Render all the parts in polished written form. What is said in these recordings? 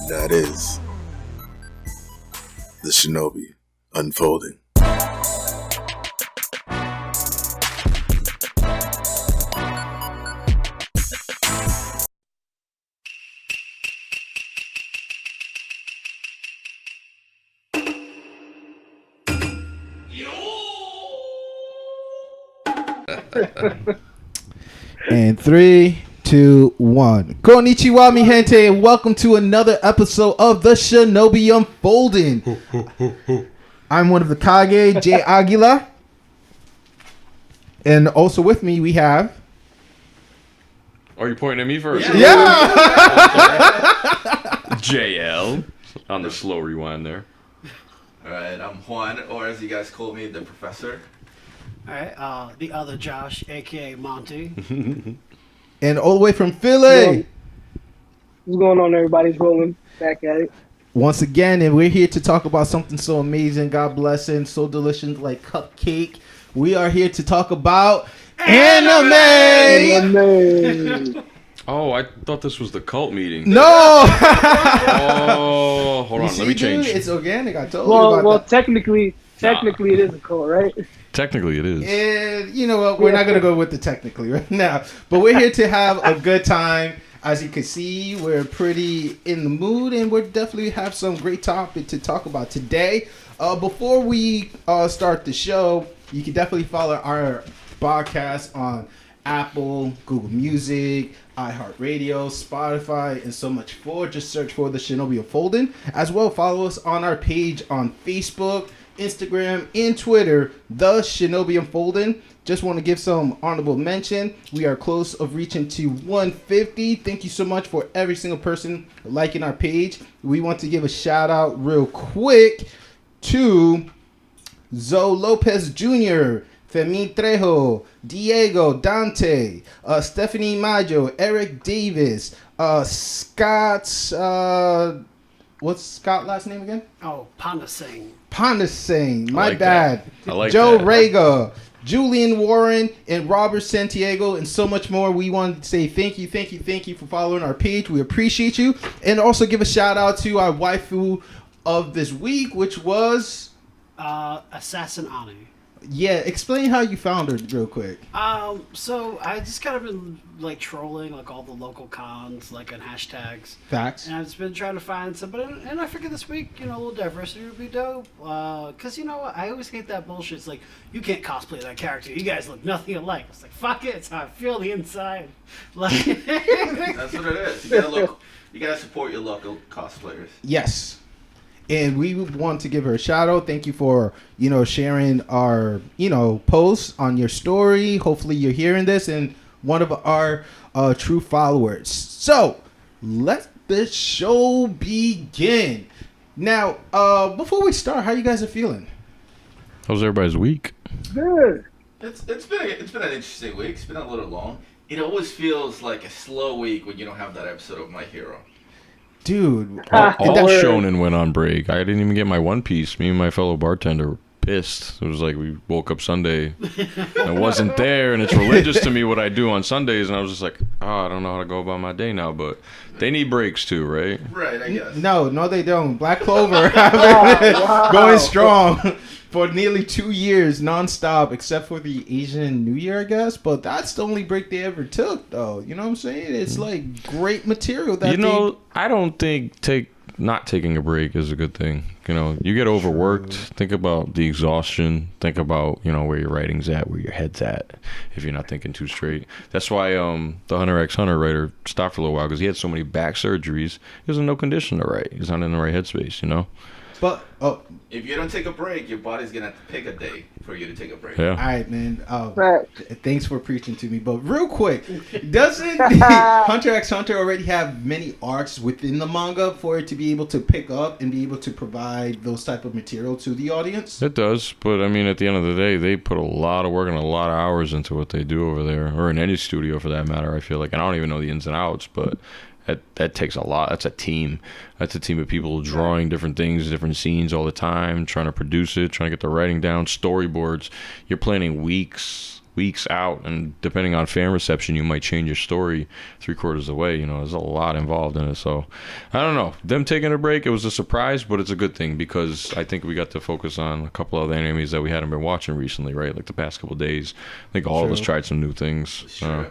That is the Shinobi unfolding. And 3, 2, 1. Konnichiwa, mi gente, and welcome to another episode of the Shinobi Unfolding. I'm one of the Kage, Jay Aguila. And also with me, we have... Are you pointing at me first? Yeah! JL on the slow rewind there. Alright, I'm Juan, or as you guys call me, the professor. Alright, the other Josh, aka Monty. And all the way from Philly. What's going on, everybody's rolling back at it. Once again, and we're here to talk about something so amazing, God bless it, and so delicious like cupcake. We are here to talk about anime! Oh, I thought this was the cult meeting. No! Oh, hold on, let me change. It's organic, I told you about Well, that. technically it is a cult, right? Technically, it is. And you know what? We're not going to go with the technically right now. But we're here to have a good time. As you can see, we're pretty in the mood, and we definitely have some great topic to talk about today. Before we start the show, you can definitely follow our podcast on Apple, Google Music, iHeartRadio, Spotify, and so much more. Just search for the Shinobi Unfolding. As well, follow us on our page on Facebook, Instagram, and Twitter, the Shinobi Unfolding. Just want to give some honorable mention. We are close of reaching to 150. Thank you so much for every single person liking our page. We want to give a shout out real quick to Zoe Lopez Jr., Femi Trejo, Diego Dante, Stephanie Maggio, Eric Davis, Scott, what's Scott's last name again? Oh, Panda Singh. Panda Singh, my like bad. that. I like Joe that. Rega, Julian Warren, and Robert Santiago, and so much more. We want to say thank you for following our page. We appreciate you. And also give a shout out to our waifu of this week, which was... Assassin Ani. Yeah, explain how you found her real quick. So I just kind of been like trolling like all the local cons, like on hashtags. Facts. And I've just been trying to find somebody, and I figured this week, a little diversity would be dope. Cause I always hate that bullshit. It's like, you can't cosplay that character. You guys look nothing alike. It's like, fuck it. It's how I feel the inside. Like, That's what it is. You gotta support your local cosplayers. Yes. And we want to give her a shout out. Thank you for, sharing our, posts on your story. Hopefully you're hearing this and one of our true followers. So let the show begin. Now, before we start, how you guys are feeling? How's everybody's week? Good. It's been an interesting week. It's been a little long. It always feels like a slow week when you don't have that episode of My Hero. Dude. All Word. Shonen went on break. I didn't even get my One Piece. Me and my fellow bartender were pissed. It was like we woke up Sunday and it wasn't there, and it's religious to me what I do on Sundays, and I was just like, I don't know how to go about my day now, but they need breaks too, right? Right, I guess. No, they don't. Black Clover Wow. going strong for nearly 2 years nonstop, except for the Asian New Year, I guess. But that's the only break they ever took, though. You know what I'm saying? It's like great material. That I don't think not taking a break is a good thing. You get overworked. Think about the exhaustion. Think about where your writing's at, where your head's at. If you're not thinking too straight, that's why the Hunter x Hunter writer stopped for a little while, because he had so many back surgeries. He was in no condition to write. He's not in the right headspace. But If you don't take a break, your body's gonna have to pick a day for you to take a break. Yeah. all right, man. Right. Thanks for preaching to me. But real quick, doesn't Hunter x Hunter already have many arcs within the manga for it to be able to pick up and be able to provide those type of material to the audience? It does, but I mean, at the end of the day, they put a lot of work and a lot of hours into what they do over there, or in any studio for that matter. I feel like, and I don't even know the ins and outs, but that takes a lot. That's a team. That's a team of people drawing different things, different scenes all the time, trying to produce it, trying to get the writing down, storyboards. You're planning weeks weeks out, and depending on fan reception, you might change your story 3/4 of the way. You know, there's a lot involved in it. So, I don't know. Them taking a break, it was a surprise, but it's a good thing because I think we got to focus on a couple of the animes that we hadn't been watching recently, right? Like the past couple of days. I think all of us tried some new things. Sure.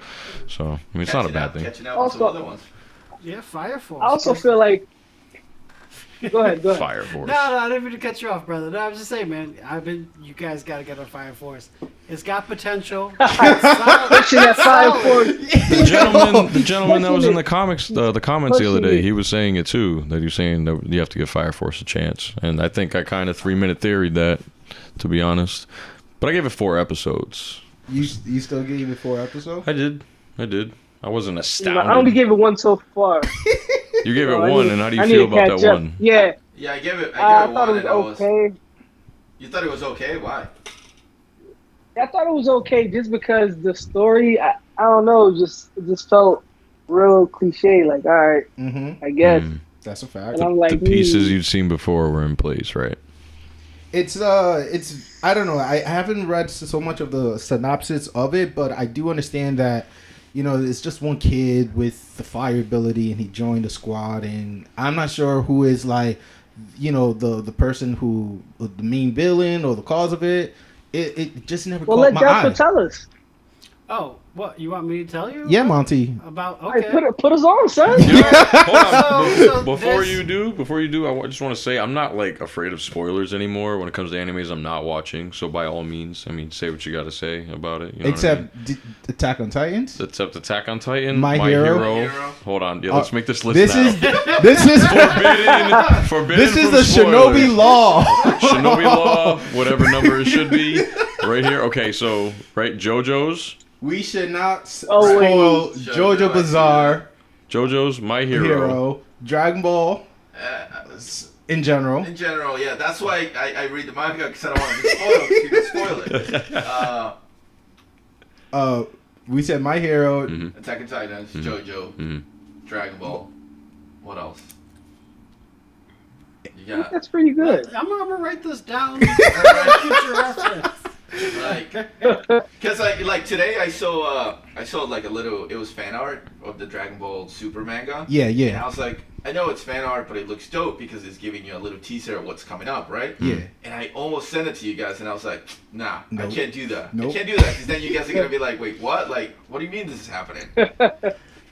So, I mean, it's not a bad thing. Catching up with some other ones. Yeah, Fire Force. I also feel like. Go ahead. Fire Force. No, I didn't mean to cut you off, brother. No, I was just saying, man. You guys got to get on Fire Force. It's got potential. Pushing that Fire Force. The gentleman that was in the comments the other day, he was saying it too. That he was saying that you have to give Fire Force a chance, and I think I kind of 3-minute theoried that, to be honest. But I gave it 4 episodes. You still gave it 4 episodes? I did. I wasn't astounded. I only gave it 1 so far. You gave it 1, and how do you feel about that 1? Yeah. Yeah, I gave it. I I thought gave it it 1. was okay. You thought it was okay? Why? I thought it was okay just because the story, I don't know, it just felt real cliche. Like, all right, I guess. That's a fact. And I'm like, The pieces you'd seen before were in place, right? It's I don't know. I haven't read so much of the synopsis of it, but I do understand that, you know, it's just one kid with the fire ability, and he joined the squad, and I'm not sure who is like, you know, the person who the main villain or the cause of it. It just never Well, caught let my eye. Jasper tell us. Oh, what? You want me to tell you? Yeah, Monty. About, All okay. right, put us on, son. Hold on. So Before this- you do, I just want to say I'm not like afraid of spoilers anymore when it comes to animes I'm not watching. So by all means, I mean, say what you got to say about it. You know Except what I mean? Attack on Titans. Except Attack on Titan, My My Hero. Hero. Hold on, yeah, let's make this list This now. this is forbidden. this is from the spoilers. Shinobi law. Shinobi law, whatever number it should be, right here. Okay, so right, JoJo's, We should not Oh, wait. spoil JoJo, JoJo Bizarre, JoJo's My Hero, Dragon Ball in general. In general, yeah. That's why I read the manga because I don't want to be spoiled. 'Cause you can spoil it. We said My Hero. Attack on Titans, JoJo, Dragon Ball. What else? You got That's pretty good. I'm gonna write this down for future reference. because like today I saw like a little. It was fan art of the Dragon Ball Super manga. Yeah, And yeah, I was like, I know it's fan art, but it looks dope because it's giving you a little teaser of what's coming up, right? yeah. And I almost sent it to you guys, and I was like, nah, Nope. I can't do that. Nope. I can't do that because then you guys are gonna be like, wait, what? Like, what do you mean this is happening?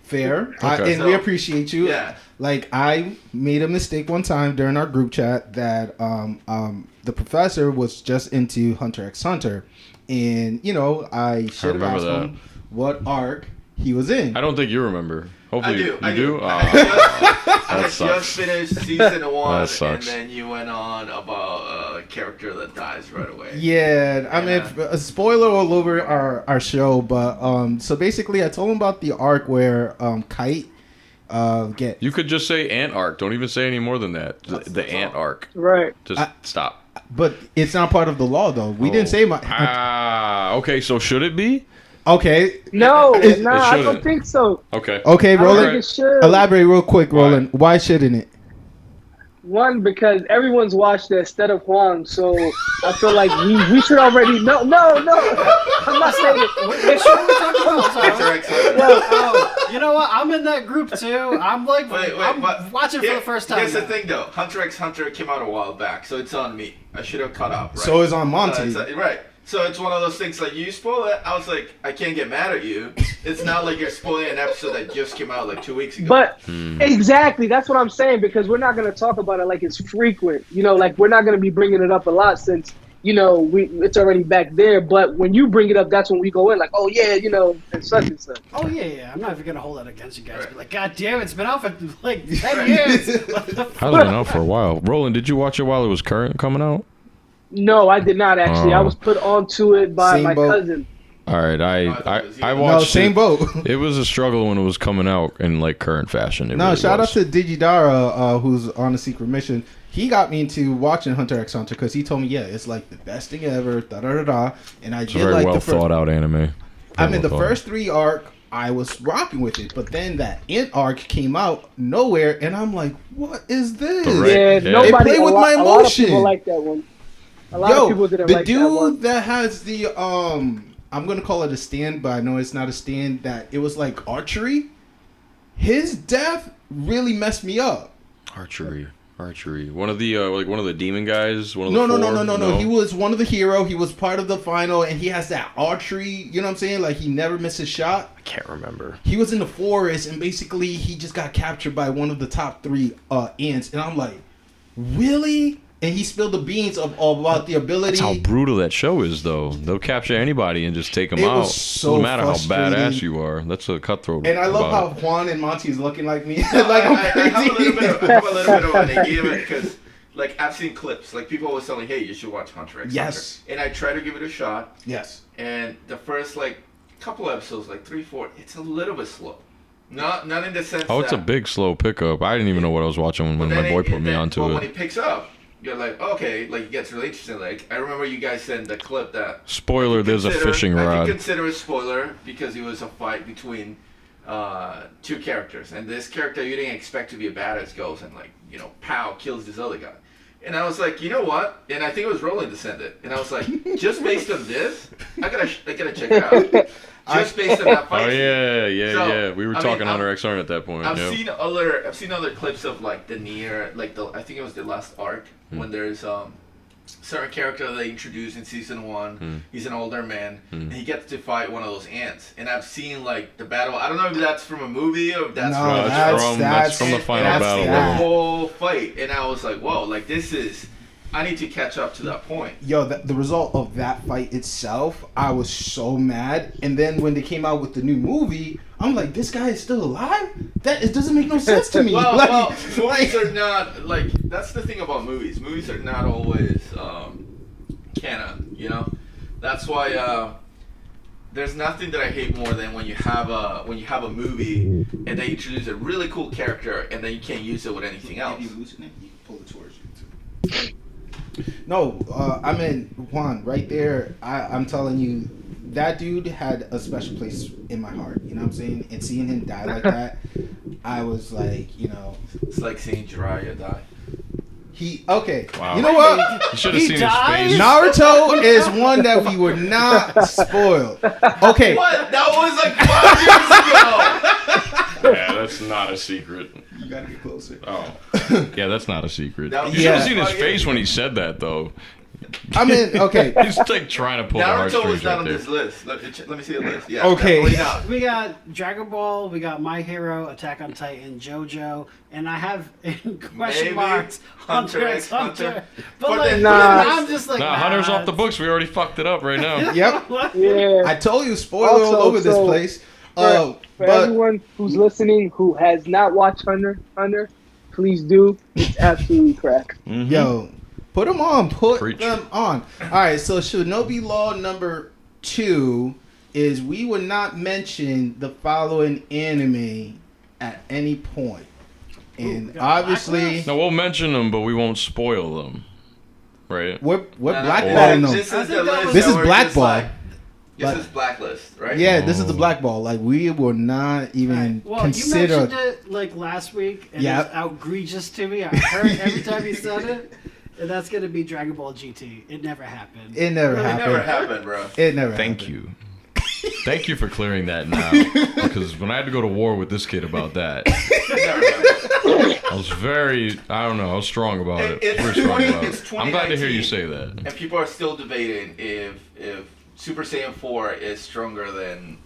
Fair. Okay. And we appreciate you. Yeah. Like, I made a mistake one time during our group chat that the professor was just into Hunter x Hunter, and you know I should have remember asked that. him what arc he was in. I don't think you remember. Hopefully, I do. you do. I had sucks. just finished season 1, That and sucks. then you went on about a character that dies right away. Yeah, I mean, a spoiler all over our show, but so basically, I told him about the arc where Kite get. You could just say ant arc. Don't even say any more than that. The ant arc. Right. Just stop. But it's not part of the law, though. We didn't say my. Okay. So should it be? Okay. No, It nah, I don't shouldn't. think so. Okay. Okay, I don't Roland. think it should. Elaborate real quick, Roland. Why shouldn't it? One, because everyone's watched it instead of Juan, so I feel like we should already know. No, I'm not saying it. Which one are we talking about? Sorry. Hunter x Hunter. Oh, you know what? I'm in that group too. I'm like, I'm but watching for the first time. Here's the now. thing, though. Hunter x Hunter came out a while back, so it's on me. I should have caught up. Right? So it's on Monty. Right. So it's one of those things like you spoil it. I was like, I can't get mad at you. It's not like you're spoiling an episode that just came out like 2 weeks ago. But exactly, that's what I'm saying, because we're not going to talk about it like it's frequent. You know, like we're not going to be bringing it up a lot since, you know, it's already back there. But when you bring it up, that's when we go in like, oh yeah, you know, and such and such. Oh yeah. I'm not even gonna hold that against you guys. Be like, God damn, it's been out for like 10 years. What the fuck? Has been out for a while. Roland, did you watch it while it was current coming out? No, I did not actually. I was put onto it by Same my boat. cousin. All right, I No, watched same it. boat. It was a struggle when it was coming out in like current fashion. It No, really shout was. out to Digidara, who's on a secret mission. He got me into watching Hunter x Hunter because he told me, yeah, it's like the best thing ever, da da da da. And I It's a did very like well the first. thought out anime. I mean, the Well thought. first 3 arc, I was rocking with it, but then that Int arc came out nowhere, and I'm like, what is this? Right. Yeah, Yeah. nobody. They play with my a lot of emotion. people like that one. A lot of people didn't the like dude that one. that has the I'm gonna call it a stand, but I know it's not a stand. That it was like archery. His death really messed me up. Archery. One of the demon guys. One of No, the no. He was one of the hero. He was part of the final, and he has that archery. You know what I'm saying? Like he never missed a shot. I can't remember. He was in the forest, and basically he just got captured by one of the top 3 ants. And I'm like, really? And he spilled the beans about the ability. That's how brutal that show is, though. They'll capture anybody and just take them It out. was so Doesn't matter how frustrating. badass you are. That's a cutthroat. And I love how about it. Juan and Monty is looking like me. I have a little bit crazy. of an engagement because, like, I've seen clips. Like, people always tell me, hey, you should watch Hunter x Yes. Hunter. And I try to give it a shot. Yes. And the first, like, couple episodes, like 3, 4, it's a little bit slow. Not in the sense Oh, it's a that, big slow pickup. I didn't even know what I was watching when my boy put me onto but it. when he picks up, you're like, okay, like, it gets really interesting. Like, I remember you guys sent the clip that... Spoiler, there's a fishing I rod. can consider a spoiler because it was a fight between 2 characters. And this character you didn't expect to be a badass goes and, like, you know, pow, kills this other guy. And I was like, you know what? And I think it was Roland that sent it. And I was like, just based on this, I gotta check it out. Just based on that fight. Oh yeah. So, We were I talking mean, Hunter x Hunter at that point. I've Yep. seen other clips of like the near, like the, I think it was the last arc when there's certain character they introduced in season 1. He's an older man and he gets to fight one of those ants. And I've seen like the battle. I don't know if that's from a movie or if that's No, that's from the final that's battle. that. the whole fight. And I was like, whoa, like this is. I need to catch up to that point. Yo, the result of that fight itself, I was so mad. And then when they came out with the new movie, I'm like, this guy is still alive? It doesn't make no sense to me. Well, movies are not like that's the thing about movies. Movies are not always canon, you know. That's why there's nothing that I hate more than when you have a movie and they introduce a really cool character and then you can't use it with anything else. If you loosen it, you can pull it towards you too. No, I mean Juan, right there. I'm telling you, that dude had a special place in my heart. You know what I'm saying? And seeing him die like that, I was like, you know, It's like seeing Jiraiya die. Okay. Wow. You know what? You should have seen his died? face. Naruto is one that we were not spoiled. Okay. What? That was like 5 years ago. Yeah, that's not a secret. You gotta get closer. Oh. Yeah, that's not a secret. That- You should have Yeah. seen his face when he said that, though. I mean, okay. He's like trying to pull the Naruto was heartstrings not right on there. this list. Let me see the list. Yeah. Okay. Definitely not. We got Dragon Ball, we got My Hero, Attack on Titan, JoJo, and I have in question Maybe marks Hunter x Hunter. But But like, then- Nah. I'm just like, Nah, Hunter's off the books. We already fucked it up right now. Yep. Yeah. I told you, spoiler Also, all over this so, place. For But everyone who's listening who has not watched Hunter, please do. It's absolutely crack. yo, put them on. Put Preach. them on. All right. So Shinobi Law number 2 is we would not mention the following anime at any point, and Ooh, got obviously Blacklist? No, we'll mention them, but we won't spoil them. Right? we're No, blackballing them. This I is think the that list. was- This that is we're just blackball. like- But- This is blacklist, right? Yeah, this is the blackball. Like we will not even Well, consider. you mentioned it like last week, and Yeah. it's outrageous to me. I heard every time you said it, and that's gonna be Dragon Ball GT. It never happened. It never It happened. never happened, bro. It never. Thank happened. you. Thank you for clearing that now. Because when I had to go to war with this kid about that, It never happened. I was I was strong about it. It's Very strong 20 about it's it. I'm glad to hear you 2019. say that. And people are still debating if Super Saiyan 4 is stronger than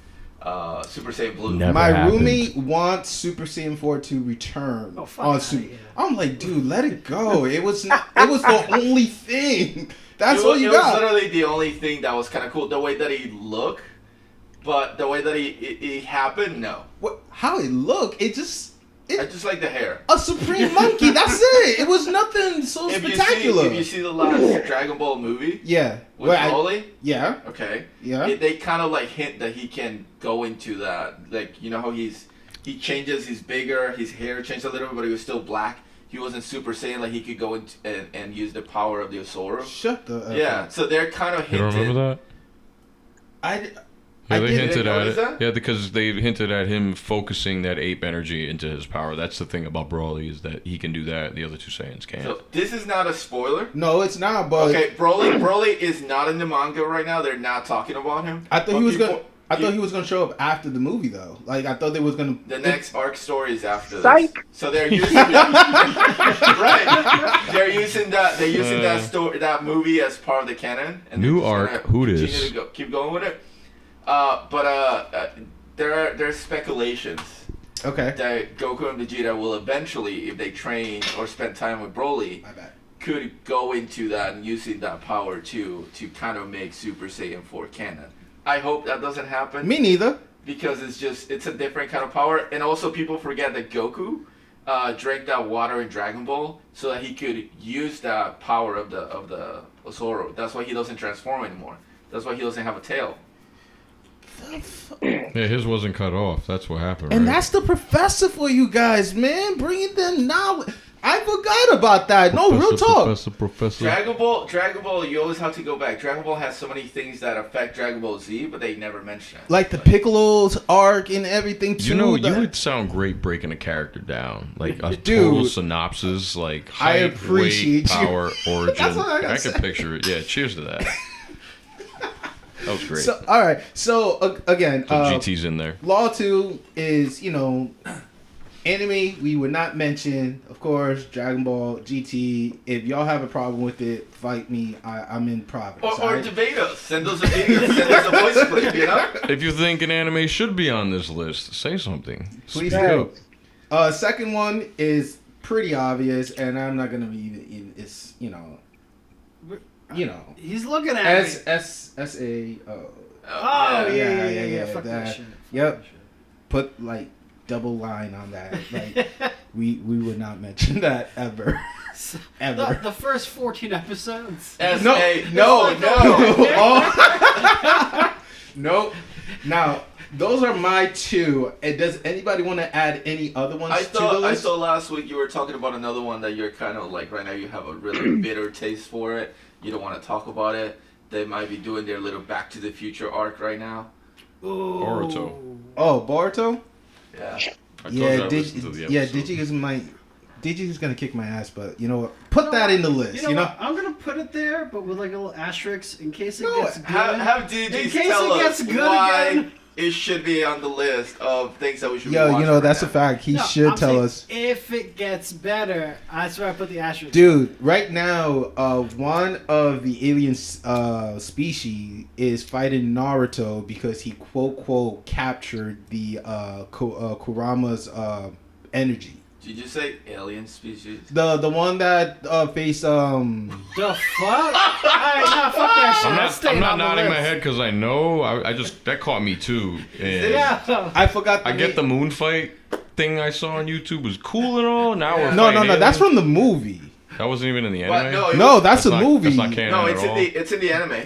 Super Saiyan Blue. Never My happened. roommate wants Super Saiyan 4 to return. Oh, fuck on outta Super. here. I'm like, dude, let it go. It was not. It was the only thing. That's all you It was got. literally the only thing that was kind of cool. The way that he looked, but the way that it happened, no. What, how it looked? It just. I just like the hair. A supreme monkey. That's it. It was nothing so If spectacular. you see the last Dragon Ball movie Yeah. with Well, Broly, yeah. okay, Yeah. they kind of like hint that he can go into that. Like, you know how he changes, he's bigger, his hair changed a little bit, but he was still black. He wasn't Super Saiyan, like he could go into and use the power of the Osora. Shut the. F Yeah, up. so they're kind of You hinting. don't remember that? I. Yeah, they did- hinted didn't at notice it. that? Yeah, because they hinted at him focusing that ape energy into his power. That's the thing about Broly is that he can do that. The other two Saiyans can't. So this is not a spoiler. No, it's not. But Okay, Broly is not in the manga right now. They're not talking about him. I thought But he was people- gonna. I thought he was gonna show up after the movie though. Like I thought they was gonna. The next arc story is after this. Psych. So they're using right. They're using that. They're using that story, that movie as part of the canon. And New they're just arc, gonna who continue dis? to keep going with it. There's speculations Okay. that Goku and Vegeta will eventually, if they train or spend time with Broly, My bad. could go into that and using that power to kind of make Super Saiyan 4 canon. I hope that doesn't happen. Me neither. Because it's a different kind of power, and also people forget that Goku drank that water in Dragon Ball so that he could use that power of the Zoro. That's why he doesn't transform anymore. That's why he doesn't have a tail. Yeah, his wasn't cut off. That's what happened. And right? that's the professor for you guys, man. Bringing them knowledge. I forgot about that. No, real talk. Professor. Dragon Ball, you always have to go back. Dragon Ball has so many things that affect Dragon Ball Z, but they never mention it. Like the Piccolo's arc and everything too. You know, you the- would sound great breaking a character down, like a Dude, total synopsis, like I height, appreciate weight, you. power, origin. That's what I gotta I can say. picture it. Yeah, cheers to that. That was great. So all right. So again, So GT's in there. Law 2 is, anime we would not mention, of course, Dragon Ball, GT. If y'all have a problem with it, fight me. I'm in Providence. Or alright? debate us. Send us a video. Send us a voice clip, you know? If you think an anime should be on this list, say something. Please Speak do. up. Second one is pretty obvious, and I'm not gonna be even. It's He's looking at me. SAO. Oh, yeah, yeah. Fuck that- that shit. yep. Fuck that shit. Put like double line on that. Like we would not mention that ever. Ever. The first 14 episodes. No. Oh. Nope. Now, those are my two. And does anybody want to add any other ones I to the list? saw last week you were talking about another one that you're kind of like right now you have a really bitter taste for it. You don't want to talk about it. They might be doing their little Back to the Future arc right now. Ooh. Boruto. Oh, Boruto? Yeah. I told you I listened to the episode. Digi's gonna kick my ass, but you know what? Put that in the list. You know what? I'm gonna put it there, but with like a little asterisk in case it gets good. Have in DGs case tell it us gets good why again. it should be on the list of things that we should be Yo, watching that's right a fact. He No, should I'm tell saying us. if it gets better. That's where I put the asterisk. Dude, right now, one of the alien species is fighting Naruto because he quote captured the Kurama's energy. Did you say alien species? The one that faced The fuck? Alright, nah, fuck that shit. That's I'm staying not on the nodding my list. head because I know. I just that caught me too. And Yeah. I forgot. I get the moon fight thing I saw on YouTube was cool and all. Now we're No, fighting that's aliens. from the movie. That wasn't even in the But anime. No, that's a not, movie. That's not canon No, at all. it's in the anime.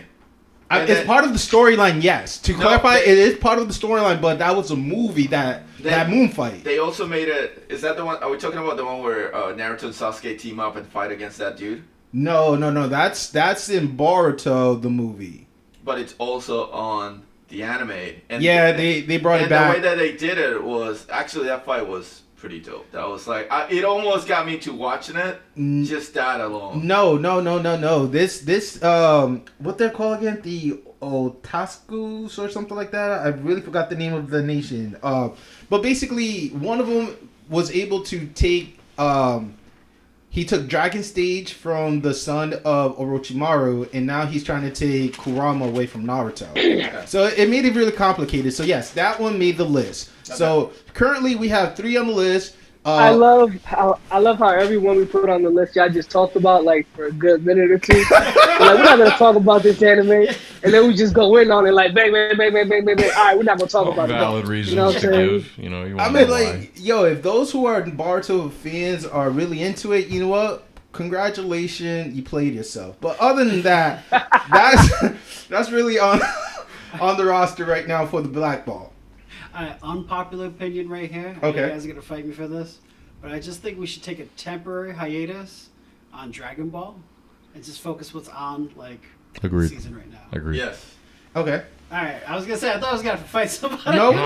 And It's then- part of the storyline, yes. To No, clarify, they- it is part of the storyline, but that was a movie that moon fight. They also made it. Is that the one? Are we talking about the one where Naruto and Sasuke team up and fight against that dude? No. That's in Boruto, the movie. But it's also on the anime. And Yeah, they brought it and back. the way that they did it was actually that fight was pretty dope. That was like it almost got me to watching it. Just that alone. No. This what they're called again? The Otaskus or something like that. I really forgot the name of the nation. But basically, one of them was able to take. He took Dragon Stage from the son of Orochimaru, and now he's trying to take Kurama away from Naruto. So it made it really complicated. So yes, that one made the list. So currently we have 3 on the list. I love how everyone we put on the list y'all just talked about like for a good minute or two. Like, we're not gonna talk about this anime, and then we just go in on it like bang. All right, we're not gonna talk about Valid it. reasons know what to I'm saying? give. You know, you I want mean, to know why. like, yo, if those who are Boruto fans are really into it, you know what? Congratulations, you played yourself. But other than that, that's really on the roster right now for the Black Ball. Unpopular opinion right here. Okay. You guys are gonna fight me for this, but I just think we should take a temporary hiatus on Dragon Ball and just focus what's on like Agreed. season right now. Agreed. Yes. Okay. All right, I was gonna say I thought I was gonna fight somebody. Nope. No.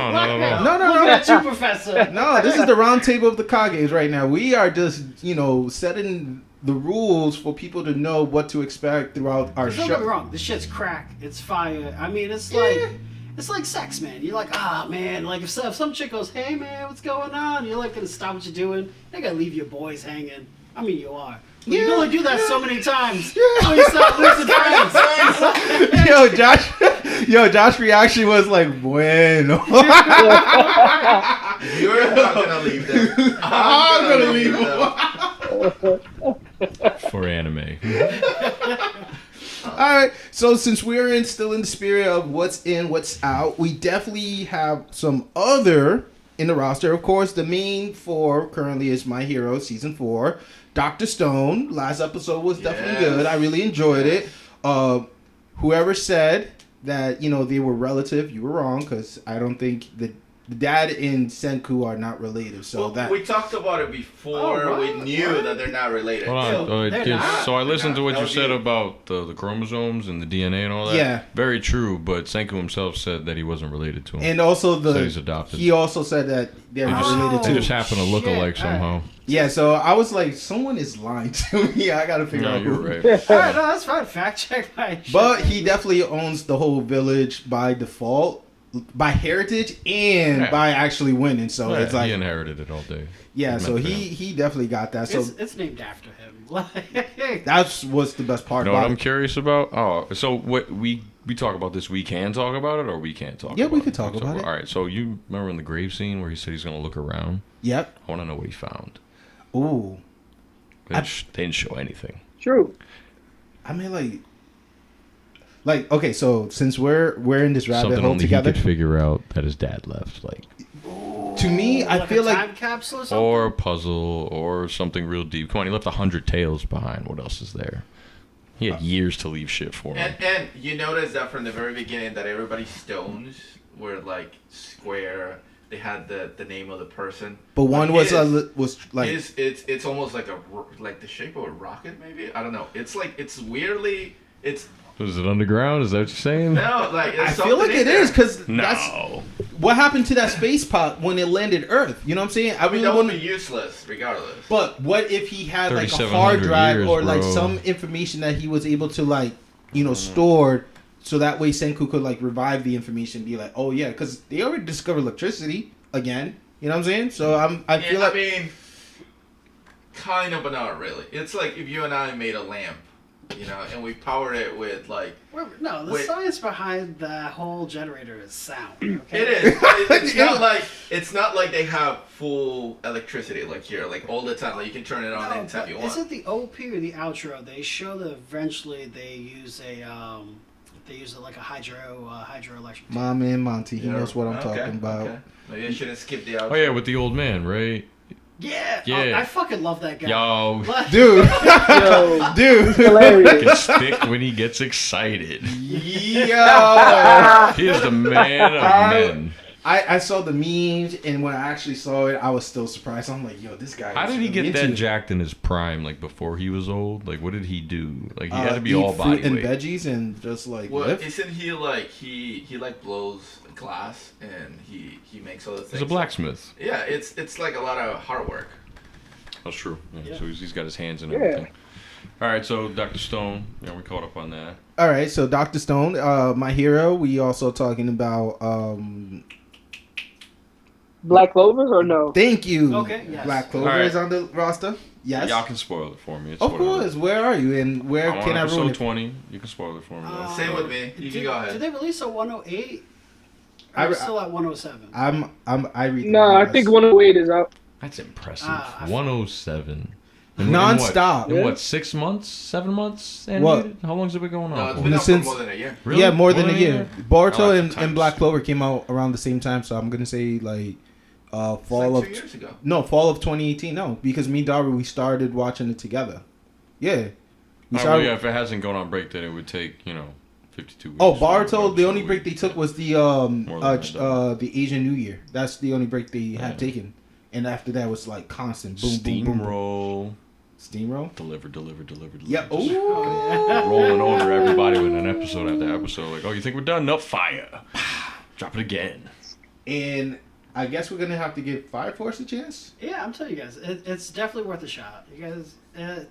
Look at you, Professor. No, this is the round table of the Kages right now. We are just, setting the rules for people to know what to expect throughout our Don't get me show. wrong. This shit's crack. It's fire. I mean, it's like sex, man. You're like, man. Like if some chick goes, hey man, what's going on? You're like gonna stop what you're doing. You're gonna leave your boys hanging. I mean, you are. But you can only do that so many times. So you start losing friends. Josh's reaction was like, bueno. You're not gonna leave them. I'm gonna leave them. For anime. All right, so since we're still in the spirit of what's in, what's out, we definitely have some other in the roster. Of course, the main four currently is My Hero Season 4. Dr. Stone, last episode was definitely good. I really enjoyed it. Whoever said that, they were relative, you were wrong, because I don't think the dad and Senku are not related. So we talked about it before. We knew that they're not related. Hold on. So I listened to what you said about the chromosomes and the DNA and all that. Yeah. Very true, but Senku himself said that he wasn't related to him. And also Said he's adopted. he also said that they're not related They to. just happen to look alike somehow. Yeah, so I was like, someone is lying to me. I gotta figure No, out you're who. right. All right, no, that's fine. Fact check my shit. But he definitely owns the whole village by default, by heritage, and by actually winning. So Yeah, it's like, he inherited it all day. yeah. It So meant for he definitely got that. So It's named after him. that's what's the best part You know what about I'm it. curious about? Oh, so what we talk about this, we can talk about it, or we can't talk. Yeah, about we it? could talk about it. All right. So you remember in the grave scene where he said he's gonna look around? Yep. I want to know what he found. Ooh. They didn't show anything. True. I mean, like okay. So since we're in this rabbit Something hole only together, he could figure out that his dad left, like, to me, I Like feel a like time capsule or something. or a puzzle, or something real deep. Come on, he left 100 tales behind. What else is there? He had years to leave shit for him. And you notice that from the very beginning that everybody's stones were like square. They had the name of the person. but one was like it's almost like like the shape of a rocket, maybe. I don't know. It's like it's weirdly it's Was it underground? Is that what you're saying? no like I it's feel like it is because No. that's what happened to that space pod when it landed Earth. You know what I'm saying? I mean that would be useless regardless. But what if he had like a 3,700 hard drive years, or like bro. some information that he was able to like, store, so that way Senku could like revive the information and be like, oh yeah, because they already discovered electricity again. You know what I'm saying? So I feel like I mean, kind of, but not really. It's like if you and I made a lamp, and we powered it with like. No, the Wait. science behind the whole generator is sound. Okay? It is. But it's not like they have full electricity like here, like all the time. Like you can turn it on anytime you want. Is it the OP or the outro? They show that eventually they use like a hydroelectric. my man Monty, he Yeah. knows what I'm Okay, talking about. okay. Maybe I shouldn't skip the outro. Oh yeah, with the old man, right? Yeah. Yeah. I fucking love that guy. Yo, Like- Dude, Yo, dude, hilarious. gets thick when he gets excited. yo. He is the man of men. I saw the memes, and when I actually saw it, I was still surprised. I'm like, yo, this guy. How is did he really get that into it. jacked in his prime, like before he was old? Like, what did he do? Like, he had to be Eat all body fruit and weight. veggies and just like Well, lift. isn't he like he like blows glass and he makes other things. He's a blacksmith. Yeah, it's like a lot of hard work. That's true. Yeah, Yeah. So he's got his hands in Yeah. everything. All right, so Dr. Stone, we caught up on that. All right, so Dr. Stone, My Hero. We also talking about. Black Clover or no? Thank you. Okay, yes. Black Clover All right. is on the roster. Yes. Y'all can spoil it for me. It's Of whatever. course. Where are you, and where I'm can on I episode ruin it? 20. You can spoil it for me. though. Same with me. You can go ahead. Did they release a 108? I- I'm still at 107. I read. No, I think 108 is out. That's impressive. I 107. Non-stop. In Yeah. what, 6 months? 7 months? What? Animated? How long's it been going No, on it's for? been out for Since- more than a year. Really? Yeah, more than a year. Oh, Boruto that's and Black Clover came out around the same time, so I'm gonna say like It's fall like of 2 years ago. fall of 2018. No, because me and Darby we started watching it together. Yeah, we Oh, well, started. yeah, if it hasn't gone on break, then it would take, 52 weeks. Oh, or Boruto. The 2 only break they weeks. took was the More than that. the Asian New Year. That's the only break they had Yeah. taken, and after that was like constant boom, boom, boom, boom. Steamroll. Steamroll. Deliver. Yeah. Just Oh. rolling over everybody with an episode after episode. Like, oh, you think we're done? Nope, fire. Drop it again. And I guess we're gonna have to give Fire Force a chance. Yeah, I'm telling you guys, it's definitely worth a shot. You guys,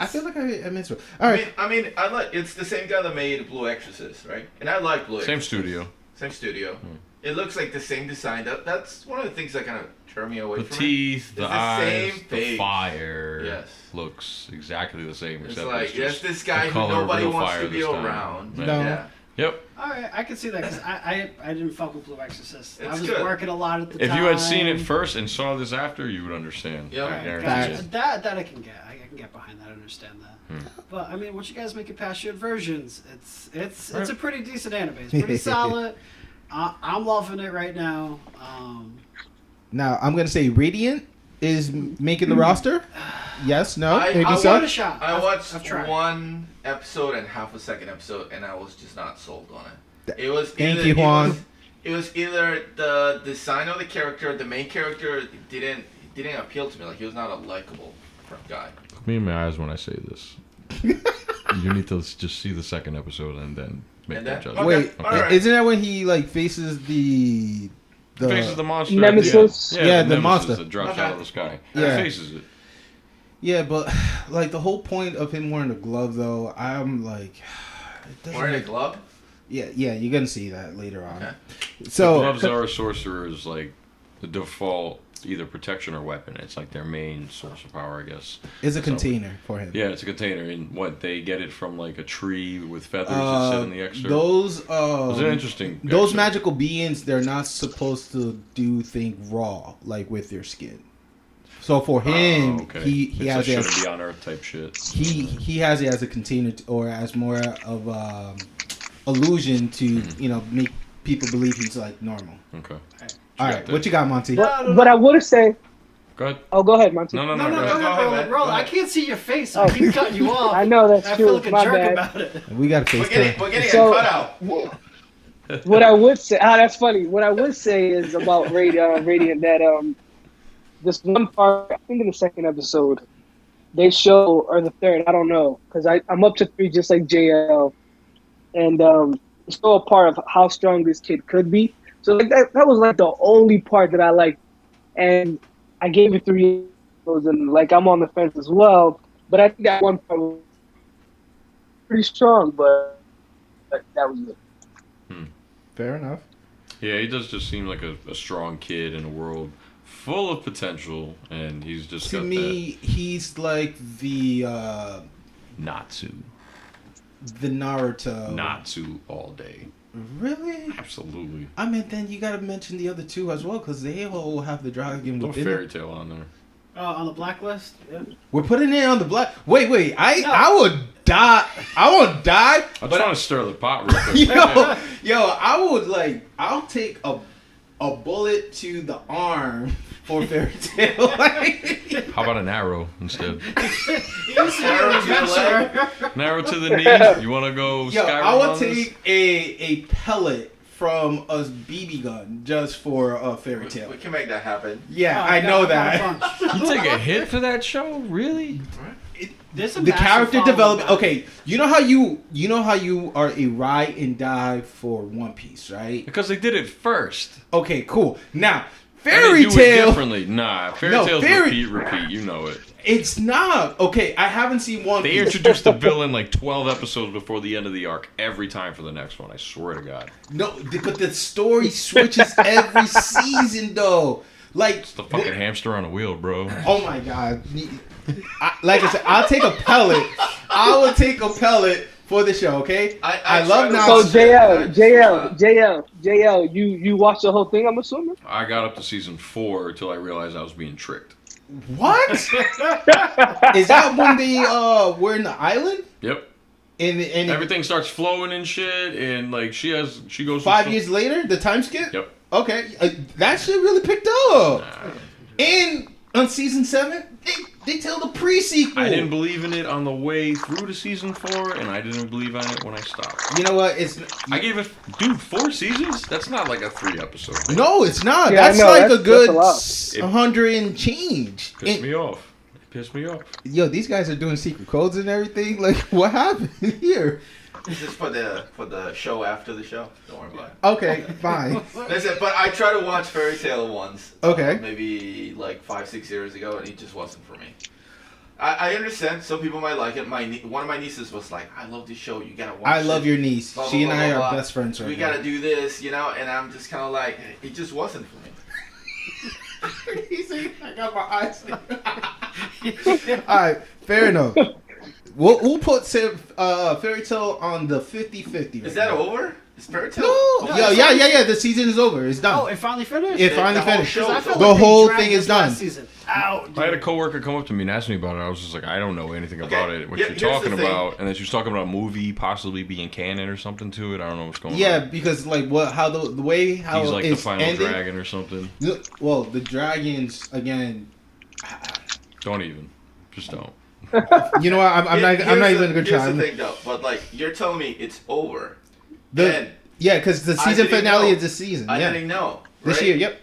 I feel like I missed it. All right. I mean, I like. It's the same guy that made Blue Exorcist, right? And I like Blue. Same Exorcist. studio. Same studio. It looks like the same design. That's one of the things that kind of turn me away The from teeth, it. the It's eyes, same the face. fire Yes. looks exactly the same. It's Except like it's just there's this guy the who color of nobody real wants fire to be this time. around. No. Yeah. Yep. All right, I can see that because I didn't fuck with Blue Exorcist. I It's was good. working a lot at the If time. you had seen it first and saw this after, you would understand. Yep. I Alright, guarantee gotcha. you. That I can get. I can get behind that. I understand that. But I mean, once you guys make it past your versions, it's a pretty decent anime. It's pretty solid. I'm loving it right now. Now I'm gonna say Radiant is making the roster. Yes, no, maybe I so. want a shot. I watched I've tried. one episode and half a second episode, and I was just not sold on it. It was Thank either, you, Juan. It was either the design of the character, the main character didn't appeal to me. Like he was not a likable guy. Look me in my eyes when I say this. You need to just see the second episode and then make And that then- judgment. Wait, All right. isn't that when he like faces the Faces the monster. Nemesis. Yeah, the Nemesis monster. that drops Okay. out of the sky. Yeah. He faces it. Yeah, but like the whole point of him wearing a glove, though, I'm like, it doesn't Wearing a make- glove. Yeah, you're gonna see that later on. Okay. So Gloves are sorcerers, like the default either protection or weapon. It's like their main source of power, I guess. it's a So- container for him. Yeah, it's a container, and what they get it from like a tree with feathers that sit in the extra. Those It was an interesting. those excerpt. magical beings, they're not supposed to do things raw like with their skin. So for him, Oh, okay. he It's has a it shouldn't as, be on Earth type shit. he has it as a container or as more of illusion to make people believe he's like normal. Okay. All right, what you got, Monty? But I would say, Go ahead. oh, go ahead, Monty. No, No, go go ahead. ahead, man. Roll. Go I ahead. can't see your face. So Oh. I keep cutting you off. I know that's I true. feel like a My jerk bad. about it. We got to We're getting So- a cutout. What I would say, that's funny. What I would say is about Radiant that this one part, I think in the second episode, they show, or the third, I don't know, because I'm up to 3 just like JL, and they show a part of how strong this kid could be. So like that was like the only part that I liked, and I gave it 3 episodes, and like I'm on the fence as well. But I think that one part was pretty strong, but that was it. Fair enough. Yeah, he does just seem like a strong kid in a world full of potential, and he's just To got me, he's like the that Natsu. Naruto. Natsu all day. Really? Absolutely. I mean, then you gotta mention the other two as well, because they all have the dragon No within fairy it. tale on there. On the blacklist? Yeah. We're putting it on the black. Wait, No. I would die. I won't die. I But just want to stir the pot real quick. yo, I would like. I'll take a bullet to the arm for fairy tale. How about an arrow instead? You see an adventure. An arrow to the knee. You want to go Yo, Skyrim I would on this? take a pellet from a BB gun just for a fairy tale. We can make that happen. Yeah, Oh, I got- know got a that. bunch. You take a hit for that show? Really? There's a The massive character following development. now. Okay, you know how you are a ride and die for One Piece, right? Because they did it first. Okay, cool. Now, And they fairy do it tale. differently. Nah, fairy No, tales fairy- repeat. You know it. It's not okay. I haven't seen One They Piece. introduced the villain like 12 episodes before the end of the arc every time for the next one. I swear to God. No, but the story switches every season, though. Like It's the fucking hamster on a wheel, bro. Oh my god! Like I said, I'll take a pellet. I will take a pellet for the show. Okay. I love try to now. So watch it. JL, you watched the whole thing, I'm assuming? I got up to season 4 until I realized I was being tricked. What? Is that when they were in the island? Yep. And Everything starts flowing and shit, and like she goes. 5 years later, the time skip. Yep. Okay, that shit really picked up. Nah. And on season 7, they tell the pre-sequel. I didn't believe in it on the way through to season 4, and I didn't believe in it when I stopped. You know what? It's I gave it, dude, 4 seasons? That's not like a 3 episode. Thing. no, it's not. Yeah, I That's know, like that's- a good that's 100 and change. Pissed And- me off. It pissed me off. Yo, these guys are doing secret codes and everything. Like, what happened here? This is for the show after the show. Don't worry about it. Okay, fine. Listen, but I tried to watch Fairy Tail once. Okay. Maybe like 5-6 years ago, and it just wasn't for me. I understand some people might like it. One of my nieces was like, "I love this show. You gotta watch." I love your niece. Blah, She blah, and blah, I blah, are blah. best friends right We now. gotta do this, and I'm just kind of like, it just wasn't for me. I got my eyes. All right, fair enough. We'll put Fairy Tail on the 50-50. Is that over? Is Fairy Tail? No, yeah. The season is over. It's done. Oh, it finally finished? It finally the whole finished. show. 'Cause I felt The like they whole dragged thing is this last done. Season out, I had a dude. coworker come up to me and ask me about it. I was just like, I don't know anything about it. What Yeah, you're here's talking the thing. about, and then she was talking about a movie possibly being canon or something to it. I don't know what's going Yeah, on. because like how the way how He's like the it's final ended. dragon or something. Well, the dragons again. Don't even, just don't. You know what? I'm not even gonna Here's try. the thing, though. But like, you're telling me it's over. The- yeah, because the I season didn't finale know. is this season. I Yeah, didn't know. this right? year. Yep.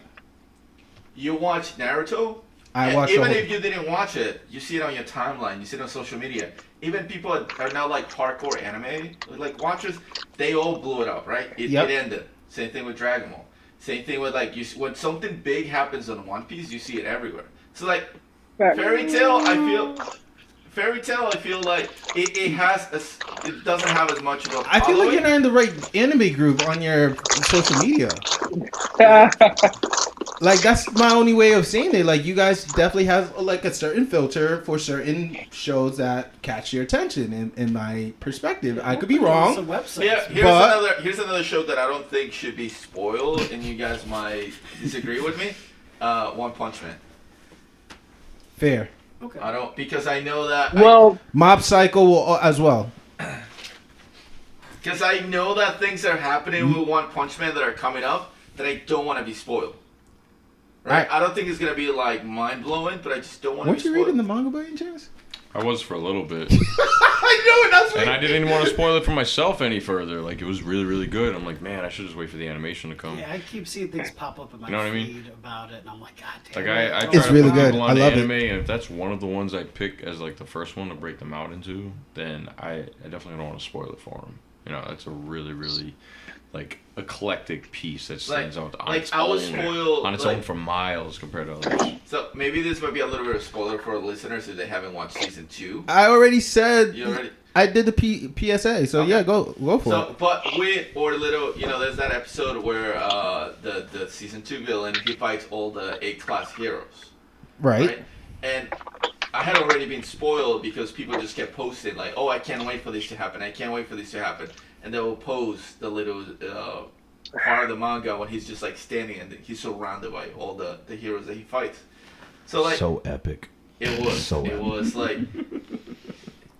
You watch Naruto. I and watched. even the whole- if you didn't watch it, you see it on your timeline, you see it on social media. Even people are now like hardcore anime, like watchers, they all blew it up, right? It ended. Same thing with Dragon Ball. Same thing with like when something big happens on One Piece, you see it everywhere. So like Fairy Tail, I feel like it doesn't have as much of a. I feel like following. you're not in the right anime group on your social media. Like that's my only way of saying it. Like you guys definitely have like a certain filter for certain shows that catch your attention. In my perspective, I could be wrong. Some websites. Yeah, But- here's another show that I don't think should be spoiled, and you guys might disagree with me. One Punch Man. Fair. Okay. I don't because I know that. Well, Mob Psycho will, as well. Because I know that things are happening with One Punch Man that are coming up that I don't want to be spoiled. Right? I don't think it's gonna be like mind blowing, but I just don't want to. Weren't be you spoiled. reading the manga by any chance? I was for a little bit, I know it. That's and I didn't even want to spoil it for myself any further. Like it was really, really good. I'm like, man, I should just wait for the animation to come. Yeah, I keep seeing things pop up in my You know what I feed mean? about it, and I'm like, God damn Like it. I It's try really to put good. people I on the love it. anime, and if that's one of the ones I pick as like the first one to break them out into, then I definitely don't want to spoil it for them. You know, that's a really, really like eclectic piece that stands out on like its I was own, spoiled on its like, own for miles compared to others. So maybe this might be a little bit of a spoiler for listeners if they haven't watched season 2. I already said. You already. I did the PSA, so Okay. yeah, go for So, it. but with or little, there's that episode where the season 2 villain he fights all the A-class heroes, Right. And I had already been spoiled because people just kept posting like, "Oh, I can't wait for this to happen. I can't wait for this to happen," and they will post the little part of the manga when he's just like standing and he's surrounded by all the heroes that he fights. So like, So epic. it was so it was like.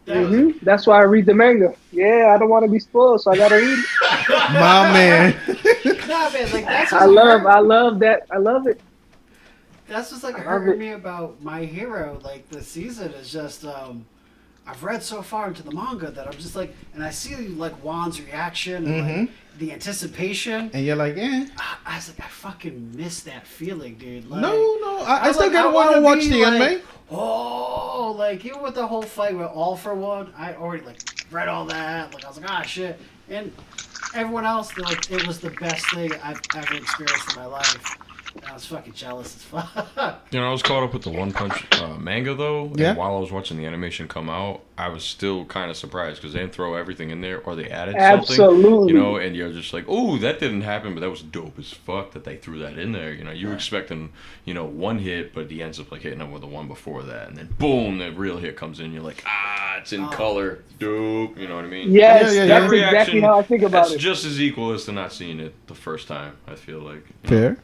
that's why I read the manga. Yeah, I don't want to be spoiled, so I gotta read it. My man. Nah, man, like that's I love that. I love it. That's just like I love hurting it. me about My Hero. Like the season is just I've read so far into the manga that I'm just like, and I see like Juan's reaction and like the anticipation. And you're like, eh. I was like, I fucking miss that feeling, dude. Like, No. I still like, gotta I want to wanna watch be the like, anime. Oh, like even with the whole fight with All for One, I already like read all that. Like I was like, ah, shit. And everyone else, they're like, it was the best thing I've ever experienced in my life. And I was fucking jealous as fuck. You know, I was caught up with the One Punch manga though. Yeah. And while I was watching the animation come out, I was still kind of surprised because they didn't throw everything in there or they added something. Absolutely. You know, and you're just like, oh, that didn't happen, but that was dope as fuck that they threw that in there. You know, you were expecting, one hit, but he ends up like hitting up with the one before that, and then boom, the real hit comes in. You're like, it's in color, dope. You know what I mean? Yes, Yeah, that's That exactly reaction, how I think about that's it. just as equal as to not seeing it the first time. I feel like. Fair.